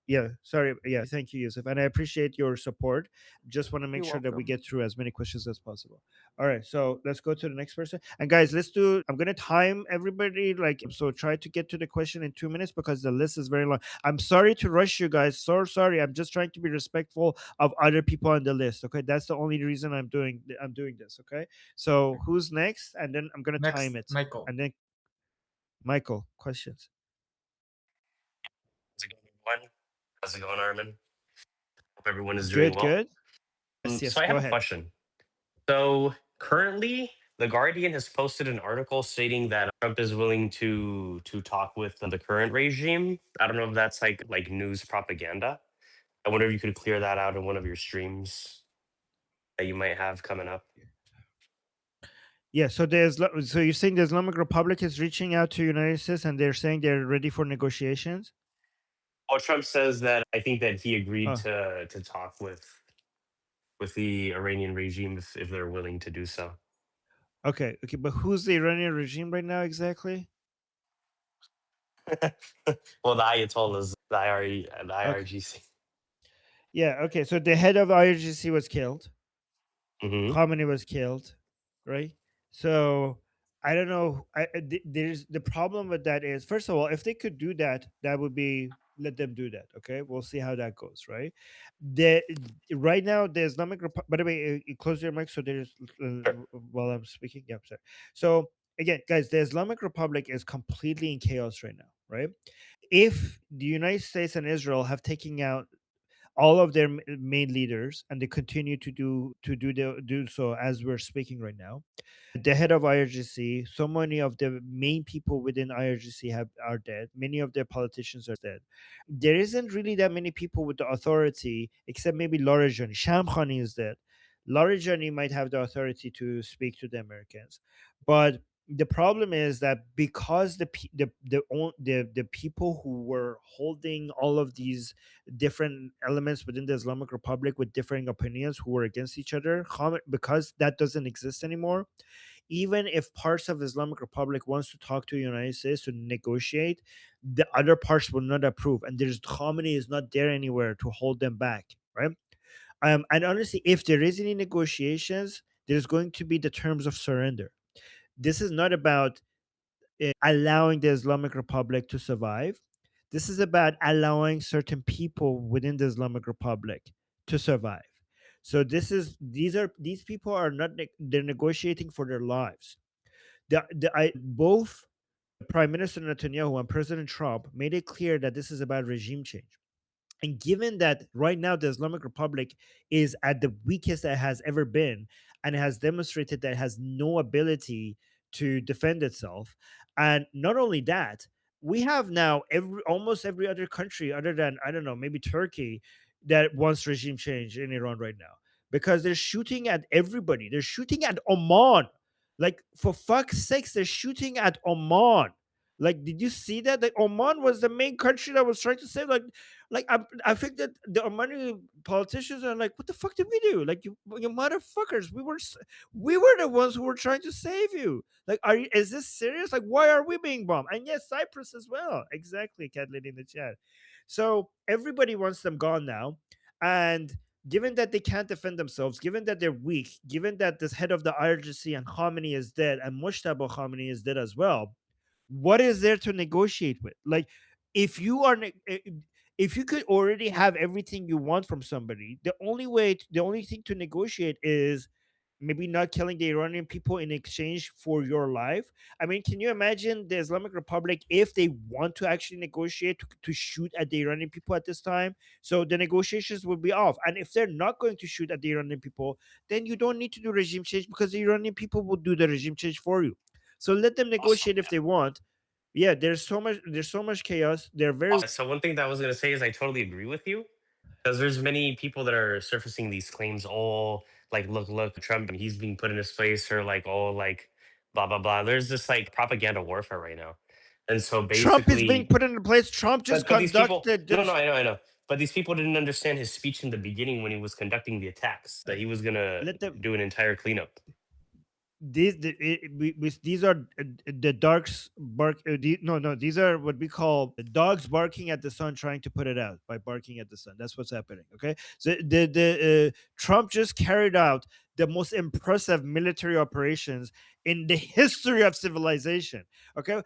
Speaker 1: yeah, sorry. Yeah, thank you, Yusuf. And I appreciate your support. Just want to make
Speaker 10: you're
Speaker 1: sure that we
Speaker 10: welcome.
Speaker 1: get through as many questions as possible. All right, so let's go to the next person. And guys, I'm going to time everybody. Like, so try to get to the question in 2 minutes because the list is very long. I'm sorry to rush you guys. So sorry. I'm just trying to be respectful of other people on the list. Okay, that's the only reason I'm doing this. Okay, so who's next? And then I'm going to time
Speaker 3: Next,
Speaker 1: it.
Speaker 3: Michael.
Speaker 1: And then Michael, questions.
Speaker 11: How's it going, everyone? How's it going, Armin? Hope everyone is doing
Speaker 1: Good,
Speaker 11: well.
Speaker 1: good. Yes,
Speaker 11: So
Speaker 1: yes.
Speaker 11: I
Speaker 1: Go
Speaker 11: have a
Speaker 1: ahead.
Speaker 11: question. So currently, The Guardian has posted an article stating that Trump is willing to talk with the current regime. I don't know if that's like news propaganda. I wonder if you could clear that out in one of your streams that you might have coming up.
Speaker 1: Yeah, so you're saying the Islamic Republic is reaching out to United States and they're saying they're ready for negotiations?
Speaker 11: Well, Trump says that I think that he agreed
Speaker 1: Oh,
Speaker 11: to talk with the Iranian regime if they're willing to do so.
Speaker 1: okay, but who's the Iranian regime right now exactly?
Speaker 11: Well, the Ayatollahs, the
Speaker 1: Okay,
Speaker 11: IRGC.
Speaker 1: yeah, okay. So the head of IRGC was killed.
Speaker 11: Hmm.
Speaker 1: Khamenei was killed, right? So I don't know. There's the problem with that is first of all, if they could do that, that would be let them do that. Okay, we'll see how that goes, right? The right now the Islamic Republic. By the way, close your mic so there's
Speaker 11: Sure.
Speaker 1: while I'm speaking. Yeah, sorry. So again, guys, the Islamic Republic is completely in chaos right now, right? If the United States and Israel have taken out all of their main leaders and they continue to do so as we're speaking right now, the head of IRGC, so many of the main people within IRGC are dead, many of their politicians are dead. There isn't really that many people with the authority except maybe Larijani. Shamkhani is dead. Larijani might have the authority to speak to the Americans, but the problem is that because the people who were holding all of these different elements within the Islamic Republic with differing opinions who were against each other, because that doesn't exist anymore, even if parts of the Islamic Republic wants to talk to the United States to negotiate, the other parts will not approve, and there's Khamenei is not there anywhere to hold them back, right? And honestly, if there is any negotiations, there's going to be the terms of surrender. This is not about allowing the Islamic Republic to survive. This is about allowing certain people within the Islamic Republic to survive. So these people are not they're negotiating for their lives. Both Prime Minister Netanyahu and President Trump made it clear that this is about regime change. And given that right now the Islamic Republic is at the weakest it has ever been and has demonstrated that it has no ability to defend itself, and not only that, we have now almost every other country other than I don't know maybe Turkey that wants regime change in Iran right now because they're shooting at everybody. They're shooting at Oman, like for fuck's sakes, they're shooting at Oman. Like, did you see that? Like, Oman was the main country that was trying to save. I think that the Omani politicians are like, what the fuck did we do? Like, you motherfuckers, we were the ones who were trying to save you. Like, is this serious? Like, why are we being bombed? And yes, Cyprus as well. Exactly, cat lady in the chat. So everybody wants them gone now, and given that they can't defend themselves, given that they're weak, given that this head of the IRGC and Khamenei is dead, and Mushtaba Khamenei is dead as well, what is there to negotiate with? Like, if you are if you could already have everything you want from somebody, the only thing to negotiate is maybe not killing the Iranian people in exchange for your life. I mean, can you imagine the Islamic Republic if they want to actually negotiate to shoot at the Iranian people at this time? So the negotiations will be off. And if they're not going to shoot at the Iranian people, then you don't need to do regime change because the Iranian people will do the regime change for you. So let them negotiate if they want. Yeah, there's so much chaos. They're very
Speaker 11: So one thing that I was gonna say is I totally agree with you because there's many people that are surfacing these claims. Oh, like look, Trump, he's being put in his place, or like oh, like blah blah blah. There's this like propaganda warfare right now, and so
Speaker 1: Trump is being
Speaker 11: basically,
Speaker 1: put into place. Trump just
Speaker 11: but these people,
Speaker 1: conducted
Speaker 11: no, I know, but these people didn't understand his speech in the beginning when he was conducting the attacks that he was gonna
Speaker 1: let them
Speaker 11: do an entire cleanup.
Speaker 1: these are the dogs bark no, these are what we call the dogs barking at the sun trying to put it out by barking at the sun. That's what's happening. Okay, so the Trump just carried out the most impressive military operations in the history of civilization. Okay,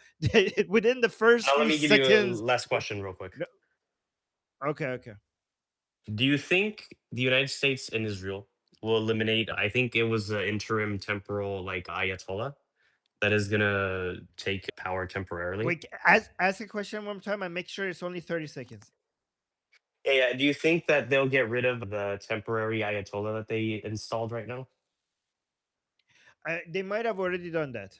Speaker 1: within the first
Speaker 11: Now let
Speaker 1: few
Speaker 11: me give you a
Speaker 1: seconds.
Speaker 11: last question real quick.
Speaker 1: No, okay.
Speaker 11: Do you think the United States and Israel will eliminate? I think it was an interim temporal like Ayatollah that is gonna take power temporarily.
Speaker 1: Wait, ask a question one more time and make sure it's only 30 seconds.
Speaker 11: Yeah. Do you think that they'll get rid of the temporary Ayatollah that they installed right now?
Speaker 1: They might have already done that.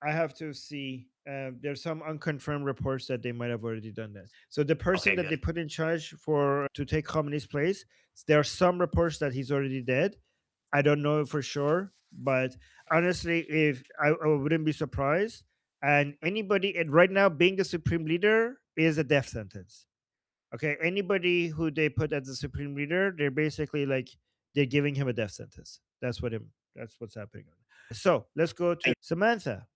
Speaker 1: I have to see. There's some unconfirmed reports that they might have already done that. So the person
Speaker 11: Okay,
Speaker 1: that they
Speaker 11: good.
Speaker 1: put in charge for to take Khamenei's place, there are some reports that he's already dead. I don't know for sure, but honestly, if I wouldn't be surprised. And anybody and right now being the supreme leader is a death sentence. Okay, anybody who they put as the supreme leader, they're basically like they're giving him a death sentence. That's what's happening. So let's go to Samantha.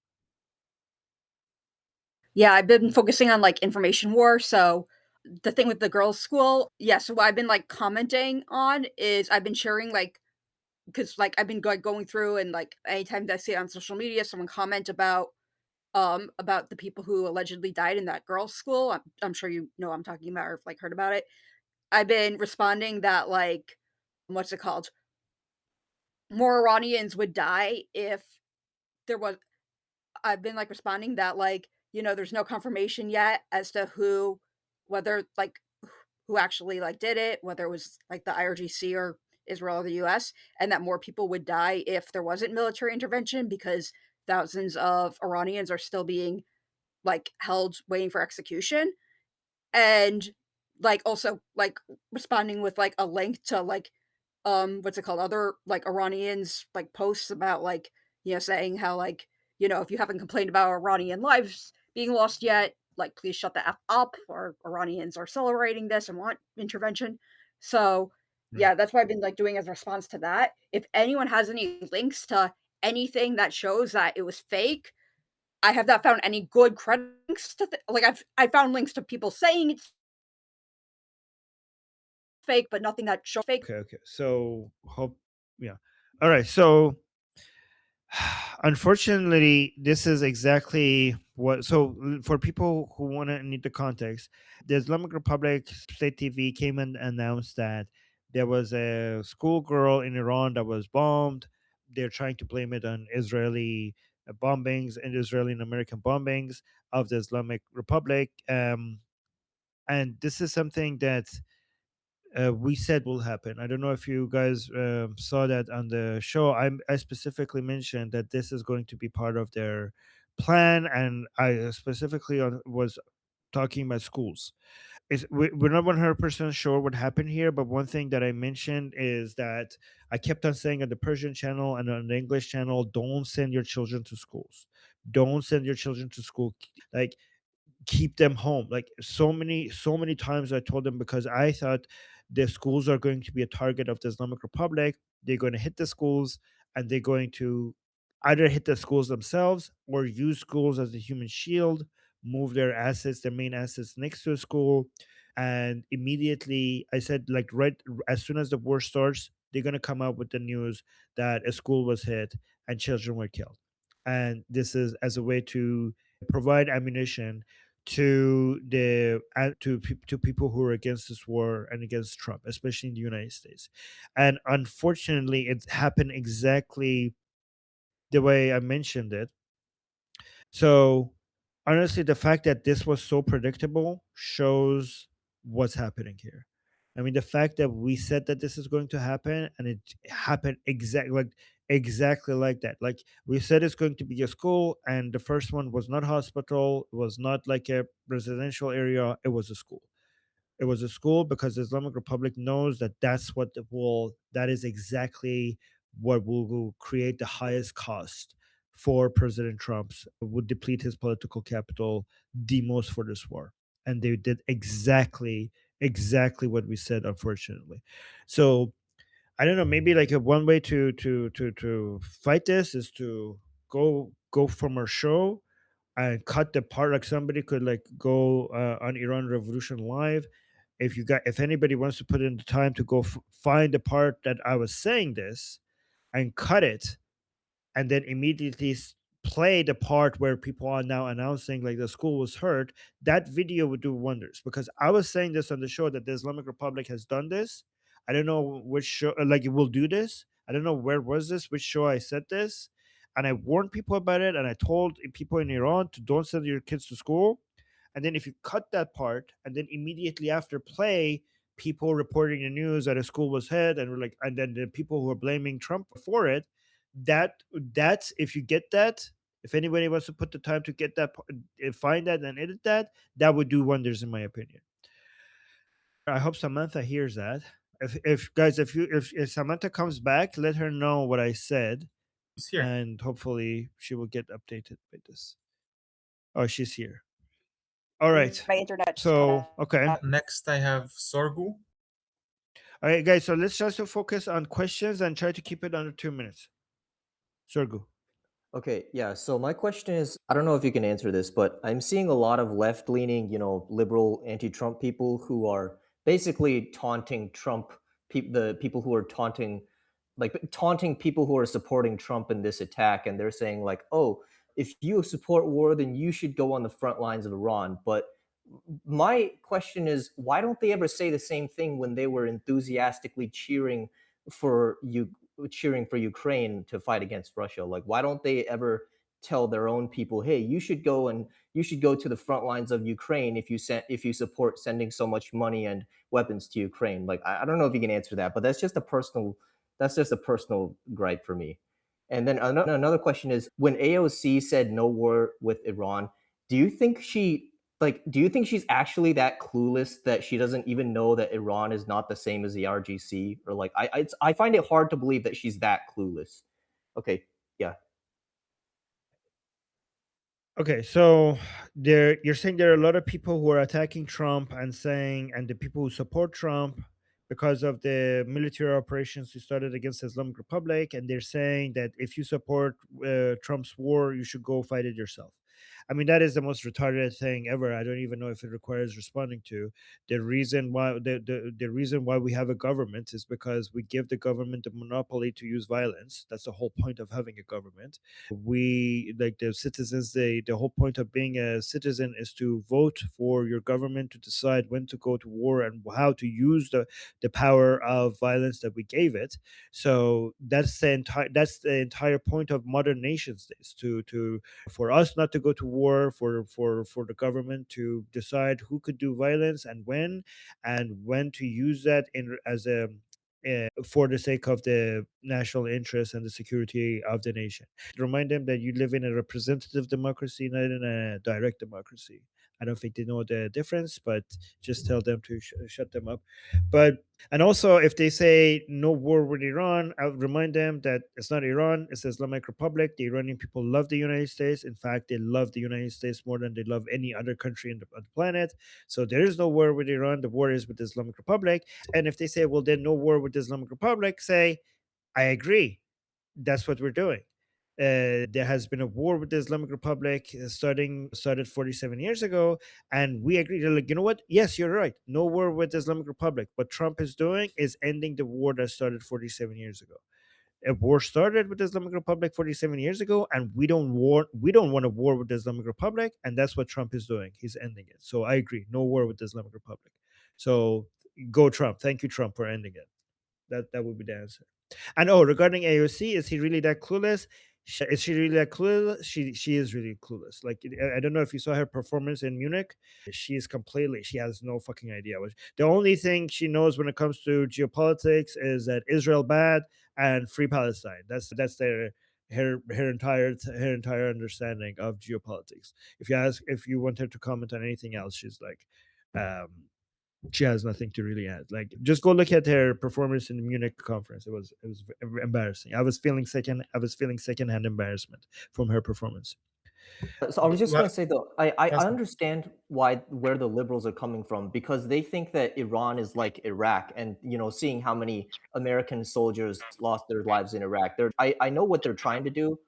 Speaker 6: Yeah, I've been focusing on like information war. So the thing with the girls' school, yeah. So what I've been like commenting on is I've been sharing like because like I've been going through and like anytime I see it on social media, someone comment about the people who allegedly died in that girls' school. I'm sure you know what I'm talking about or have like heard about it. I've been responding that like what's it called? More Iranians would die if there was I've been like responding that like, there's no confirmation yet as to whether like who actually like did it, whether it was like the IRGC or Israel or the US, and that more people would die if there wasn't military intervention because thousands of Iranians are still being like held waiting for execution. And like also like responding with like a link to like what's it called, other like Iranians like posts about like saying how like if you haven't complained about Iranian lives being lost yet, like please shut the f up, or Iranians are celebrating this and want intervention. So yeah, that's what I've been like doing as a response to that. If anyone has any links to anything that shows that it was fake, I have not found any good credits to like I found links to people saying it's fake, but nothing that shows fake.
Speaker 1: Okay. So hope yeah. All right. So unfortunately, this is exactly what. So for people who want to need the context, the Islamic Republic State TV came and announced that there was a schoolgirl in Iran that was bombed. They're trying to blame it on Israeli bombings and Israeli and American bombings of the Islamic Republic. And this is something that we said will happen. I don't know if you guys saw that on the show. I specifically mentioned that this is going to be part of their plan, and I specifically was talking about schools. We're not 100% sure what happened here, but one thing that I mentioned is that I kept on saying on the Persian channel and on the English channel, don't send your children to schools don't send your children to school, like keep them home. Like so many times I told them, because I thought the schools are going to be a target of the Islamic Republic. They're going to hit the schools, and they're going to either hit the schools themselves or use schools as a human shield, move their assets, their main assets, next to a school. And immediately I said, like, right as soon as the war starts, they're going to come out with the news that a school was hit and children were killed. And this is as a way to provide ammunition to to people who are against this war and against Trump, especially in the United States. And unfortunately, it happened exactly the way I mentioned it. So honestly, the fact that this was so predictable shows what's happening here. I mean, the fact that we said that this is going to happen, and it happened exactly like that. Like, we said it's going to be a school, and the first one was not hospital, it was not like a residential area, it was a school. It was a school because the Islamic Republic knows that that is exactly what will create the highest cost for President Trump's, would deplete his political capital the most for this war. And they did exactly what we said, unfortunately. So I don't know, maybe like a one way to fight this is to go from our show and cut the part. Like, somebody could like go on Iran Revolution Live. If anybody wants to put in the time to go find the part that I was saying this and cut it, and then immediately play the part where people are now announcing like the school was hurt, that video would do wonders. Because I was saying this on the show that the Islamic Republic has done this. I don't know which show, like, it will do this. I don't know where was this, which show I said this. And I warned people about it, and I told people in Iran to don't send your kids to school. And then if you cut that part and then immediately after play people reporting the news that a school was hit, and we're like, and then the people who are blaming Trump for it, that's, if you get that, if anybody wants to put the time to get that, find that and edit that, that would do wonders in my opinion. I hope Samantha hears that. If guys, if Samantha comes back, let her know what I said,
Speaker 3: He's here.
Speaker 1: and hopefully she will get updated by this. Oh, she's here. All right.
Speaker 6: My internet.
Speaker 1: So okay.
Speaker 3: Next, I have Sorgu.
Speaker 1: All right, guys. So let's just focus on questions and try to keep it under 2 minutes. Sorgu.
Speaker 12: Okay, yeah. So my question is, I don't know if you can answer this, but I'm seeing a lot of left-leaning, liberal anti-Trump people who are basically taunting Trump, the people who are taunting people who are supporting Trump in this attack, and they're saying like, "Oh, if you support war, then you should go on the front lines of Iran." But my question is, why don't they ever say the same thing when they were enthusiastically for you cheering for Ukraine to fight against Russia? Like, why don't they ever tell their own people, "Hey, you should go to the front lines of Ukraine if you support sending so much money and weapons to Ukraine"? Like, I don't know if you can answer that, but that's just a personal gripe for me. And then another question is, when AOC said no war with Iran, do you think she's actually that clueless that she doesn't even know that Iran is not the same as the IRGC? Or like, I find it hard to believe that she's that clueless. Okay, yeah.
Speaker 1: Okay, so you're saying there are a lot of people who are attacking Trump and saying, and the people who support Trump because of the military operations he started against the Islamic Republic, and they're saying that if you support Trump's war, you should go fight it yourself. I mean, that is the most retarded thing ever. I don't even know if it requires responding to. The reason why we have a government is because we give the government the monopoly to use violence. That's the whole point of having a government. We, like the citizens, the whole point of being a citizen is to vote for your government to decide when to go to war and how to use the power of violence that we gave it. So that's the entire point of modern nation states, to for us not to go to war, for the government to decide who could do violence and when to use that in as a for the sake of the national interest and the security of the nation. Remind them that you live in a representative democracy, not in a direct democracy. I don't think they know the difference, but just tell them to shut them up. But and also, if they say no war with Iran, I'll remind them that it's not Iran, it's the Islamic Republic. The Iranian people love the United States. In fact, they love the United States more than they love any other country on the planet. So there is no war with Iran. The war is with the Islamic Republic. And if they say, well, then no war with the Islamic Republic, say, I agree. That's what we're doing. There has been a war with the Islamic Republic started 47 years ago, and we agreed. Like, you know what? Yes, you're right. No war with the Islamic Republic. What Trump is doing is ending the war that started 47 years ago. A war started with the Islamic Republic 47 years ago, and we don't want a war with the Islamic Republic, and that's what Trump is doing. He's ending it. So I agree. No war with the Islamic Republic. So go Trump. Thank you, Trump, for ending it. That would be the answer. And regarding AOC, is he really that clueless? Is she really that clueless? She is really clueless. Like, I don't know if you saw her performance in Munich. She has no fucking idea. The only thing she knows when it comes to geopolitics is that Israel bad and free Palestine. That's her entire understanding of geopolitics. If you want her to comment on anything else, she's like, she has nothing to really add. Like, just go look at her performance in the Munich conference. It was embarrassing. I was feeling secondhand embarrassment from her performance.
Speaker 12: So I was just going
Speaker 3: Let-
Speaker 12: to say though, I
Speaker 3: Yes.
Speaker 12: understand where the liberals are coming from, because they think that Iran is like Iraq, and seeing how many American soldiers lost their lives in Iraq. I know what they're trying to do,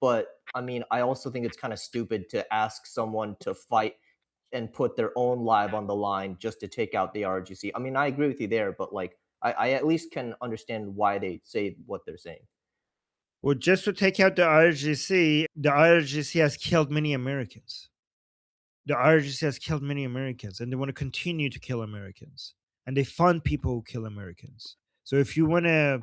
Speaker 12: but I mean, I also think it's kind of stupid to ask someone to fight and put their own life on the line just to take out the IRGC. I mean, I agree with you there, but like I at least can understand why they say what they're saying.
Speaker 1: Well, just to take out the IRGC has killed many Americans. The IRGC has killed many Americans, and they want to continue to kill Americans, and they fund people who kill Americans. So if you want to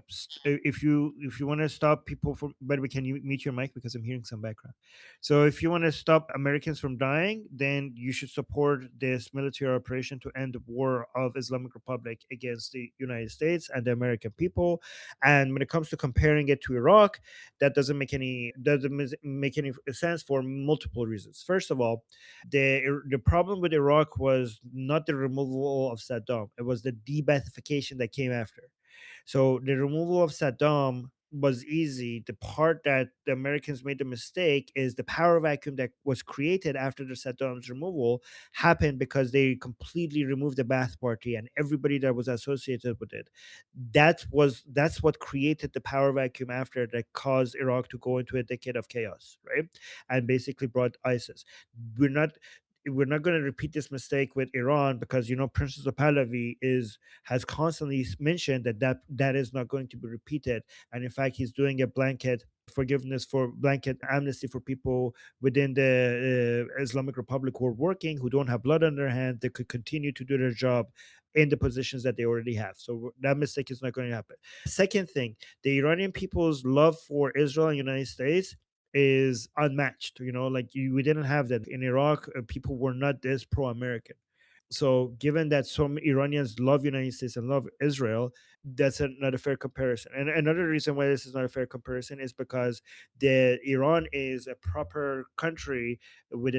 Speaker 1: stop people from, by the way, can you mute your mic because I'm hearing some background? So if you want to stop Americans from dying, then you should support this military operation to end the war of Islamic Republic against the United States and the American people. And when it comes to comparing it to Iraq, that doesn't make any sense for multiple reasons. First of all, the problem with Iraq was not the removal of Saddam; it was the de-Baathification that came after. So the removal of Saddam was easy. The part that the Americans made the mistake is the power vacuum that was created after the Saddam's removal happened because they completely removed the Ba'ath Party and everybody that was associated with it. That's what created the power vacuum after, that caused Iraq to go into a decade of chaos, right? And basically brought ISIS. We're not we're not going to repeat this mistake with Iran, because Prince Reza Pahlavi has constantly mentioned that is not going to be repeated, and in fact he's doing a blanket amnesty for people within the Islamic Republic who are working, who don't have blood on their hand, they could continue to do their job in the positions that they already have. So that mistake is not going to happen. Second thing, the Iranian people's love for Israel and United States is unmatched. We didn't have that in Iraq. People were not this pro-American. So given that some Iranians love United States and love Israel, that's not a fair comparison. And another reason why this is not a fair comparison is because Iran is a proper country with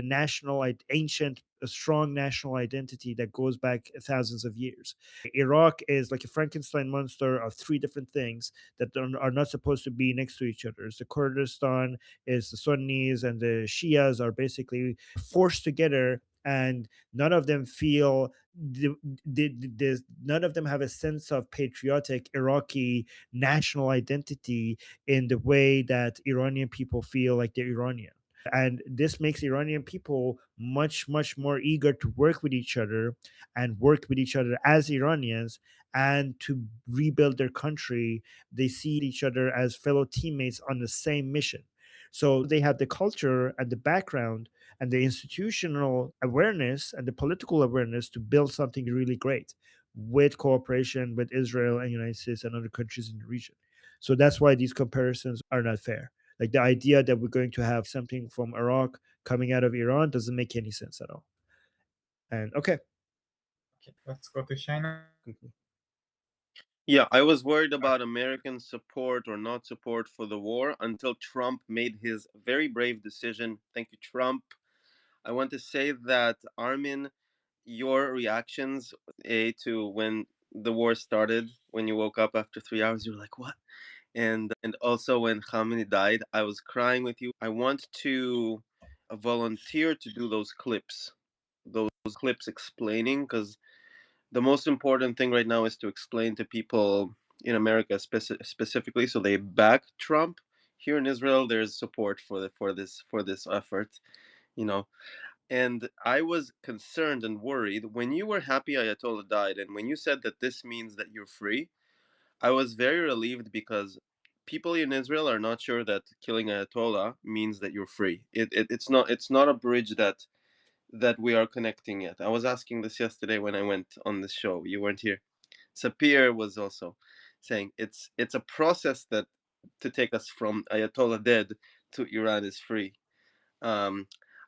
Speaker 1: ancient, a strong national identity that goes back thousands of years. Iraq is like a Frankenstein monster of three different things that are not supposed to be next to each other. It's the Kurdistan, is the Sunnis, and the Shias are basically forced together, and none of them feel none of them have a sense of patriotic Iraqi national identity in the way that Iranian people feel like they're Iranian. And this makes Iranian people much, much more eager to work with each other and work with each other as Iranians and to rebuild their country. They see each other as fellow teammates on the same mission. So they have the culture and the background and the institutional awareness and the political awareness to build something really great with cooperation with Israel and United States and other countries in the region. So that's why these comparisons are not fair. Like, the idea that we're going to have something from Iraq coming out of Iran doesn't make any sense at all. And okay.
Speaker 3: Okay, let's go to China.
Speaker 13: Yeah, I was worried about American support or not support for the war until Trump made his very brave decision. Thank you, Trump. I want to say that, Armin, your reactions to when the war started, when you woke up after 3 hours, you were like, "What?" And also when Khamenei died, I was crying with you. I want to volunteer to do those clips explaining, because the most important thing right now is to explain to people in America specifically, so they back Trump. Here in Israel, there's support for this effort, you know. And I was concerned and worried when you were happy Ayatollah died, and when you said that this means that you're free. I was very relieved, because people in Israel are not sure that killing Ayatollah means that you're free. It's not a bridge that we are connecting yet. I was asking this yesterday when I went on the show. You weren't here. Sapir was also saying it's a process that to take us from Ayatollah dead to Iran is free. Um,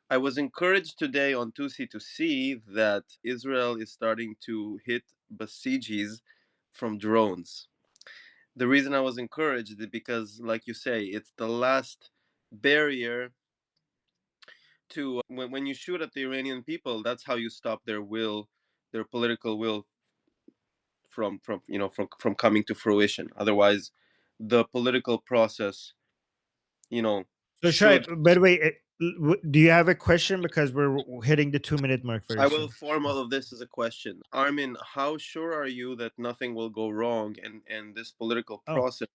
Speaker 13: I was encouraged today on Tusi to see that Israel is starting to hit Basijis from drones. The reason I was encouraged is because, like you say, it's the last barrier to when you shoot at the Iranian people. That's how you stop their will, their political will from coming to fruition. Otherwise, the political process, you know,
Speaker 1: So, Shai,
Speaker 13: should.
Speaker 1: by the way, do you have a question? Because we're hitting the 2 minute mark very
Speaker 13: I will
Speaker 1: soon.
Speaker 13: form all of this as a question. Armin, how sure are you that nothing will go wrong, and this political
Speaker 1: Oh,
Speaker 13: process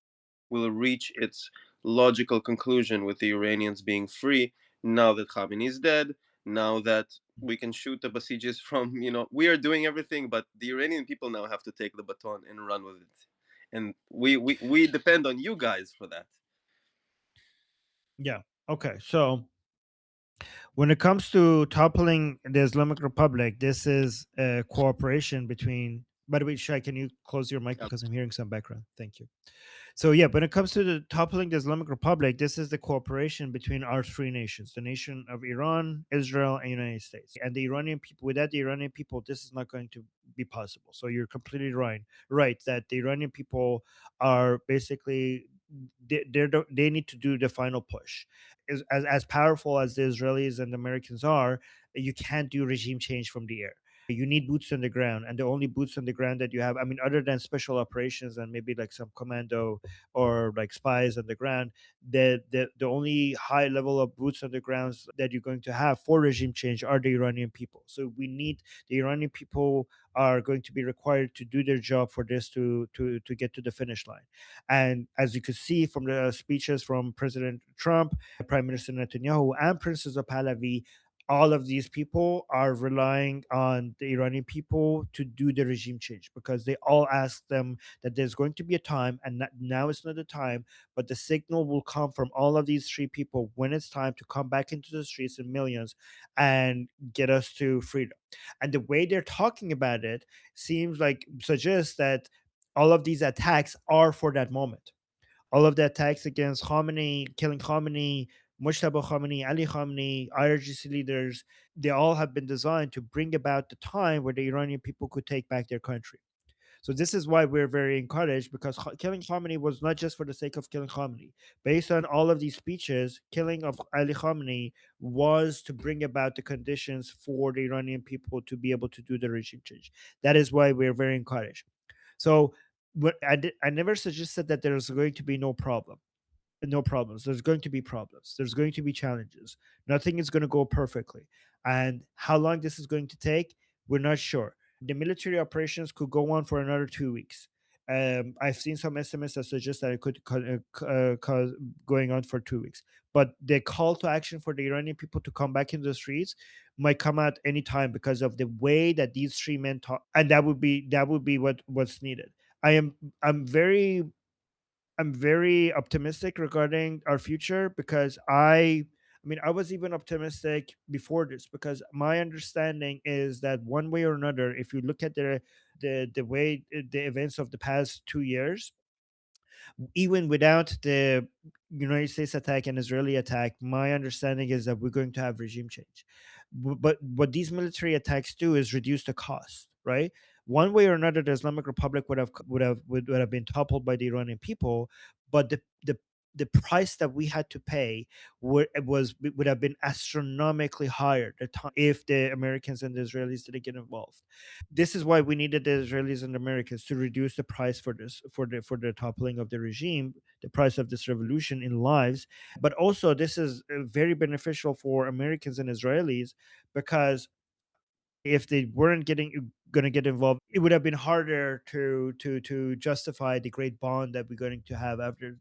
Speaker 13: will reach its logical conclusion with the Iranians being free now that Khamenei is dead, now that we can shoot the Basijis from, we are doing everything, but the Iranian people now have to take the baton and run with it. And we depend on you guys for that.
Speaker 1: yeah. Okay. So, when it comes to toppling the Islamic Republic, this is a cooperation between. By the way, Shai, can you close your mic
Speaker 13: Yeah.
Speaker 1: because I'm hearing some background? Thank you. So yeah, when it comes to the toppling the Islamic Republic, this is the cooperation between our three nations: the nation of Iran, Israel, and United States. And the Iranian people, without the Iranian people, this is not going to be possible. So you're completely right that the Iranian people are basically they need to do the final push. As powerful as the Israelis and the Americans are, you can't do regime change from the air. You need boots on the ground, and the only boots on the ground that you have, I mean, other than special operations and maybe like some commando or like spies on the ground, the only high level of boots on the grounds that you're going to have for regime change are the Iranian people. So we need the Iranian people are going to be required to do their job for this to get to the finish line. And as you could see from the speeches from President Trump, Prime Minister Netanyahu, and Prince Reza Pahlavi, all of these people are relying on the Iranian people to do the regime change, because they all ask them that there's going to be a time, and now it's not the time, but the signal will come from all of these three people when it's time to come back into the streets in millions and get us to freedom. And the way they're talking about it seems like suggests that all of these attacks are for that moment. All of the attacks against Khamenei, killing Khamenei, Mujtaba Khamenei, Ali Khamenei, IRGC leaders, they all have been designed to bring about the time where the Iranian people could take back their country. So this is why we're very encouraged, because killing Khamenei was not just for the sake of killing Khamenei. Based on all of these speeches, killing of Ali Khamenei was to bring about the conditions for the Iranian people to be able to do the regime change. That is why we're very encouraged. So I never suggested that there's going to be no problems. There's going to be problems. There's going to be challenges. Nothing is going to go perfectly. And how long this is going to take, we're not sure. The military operations could go on for another 2 weeks. I've seen some estimates that suggest that it could cause going on for 2 weeks. But the call to action for the Iranian people to come back into the streets might come at any time because of the way that these three men talk, and that would be what's needed. I am I'm very I'm very optimistic regarding our future, because I mean, I was even optimistic before this, because my understanding is that one way or another, if you look at the way the events of the past 2 years, even without the United States attack and Israeli attack, my understanding is that we're going to have regime change. But what these military attacks do is reduce the cost, right? One way or another, the Islamic Republic would have been toppled by the Iranian people, but the price that we had to pay would have been astronomically higher if the Americans and the Israelis didn't get involved. This is why we needed the Israelis and Americans to reduce the price for this, for the toppling of the regime, the price of this revolution in lives. But also, this is very beneficial for Americans and Israelis, because if they weren't going to get involved, it would have been harder to justify the great bond that we're going to have after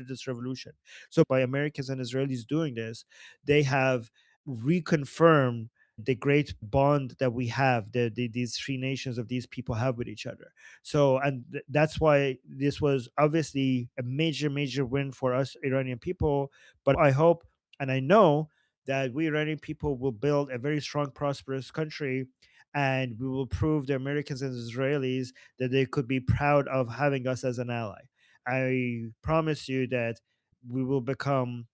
Speaker 1: this revolution. So by Americans and Israelis doing this, they have reconfirmed the great bond that we have, these three nations of these people have with each other. So, and that's why this was obviously a major win for us Iranian people. But I hope and I know that we Iranian people will build a very strong, prosperous country, and we will prove the Americans and Israelis that they could be proud of having us as an ally. I promise you that we will become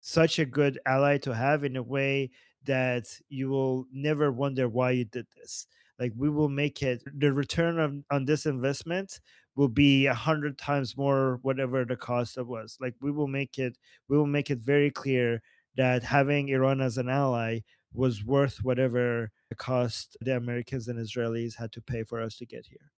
Speaker 1: such a good ally to have, in a way that you will never wonder why you did this. Like, we will make it, the return on this investment will be 100 times more whatever the cost of was. Like, we will make it very clear that having Iran as an ally was worth whatever the cost the Americans and Israelis had to pay for us to get here.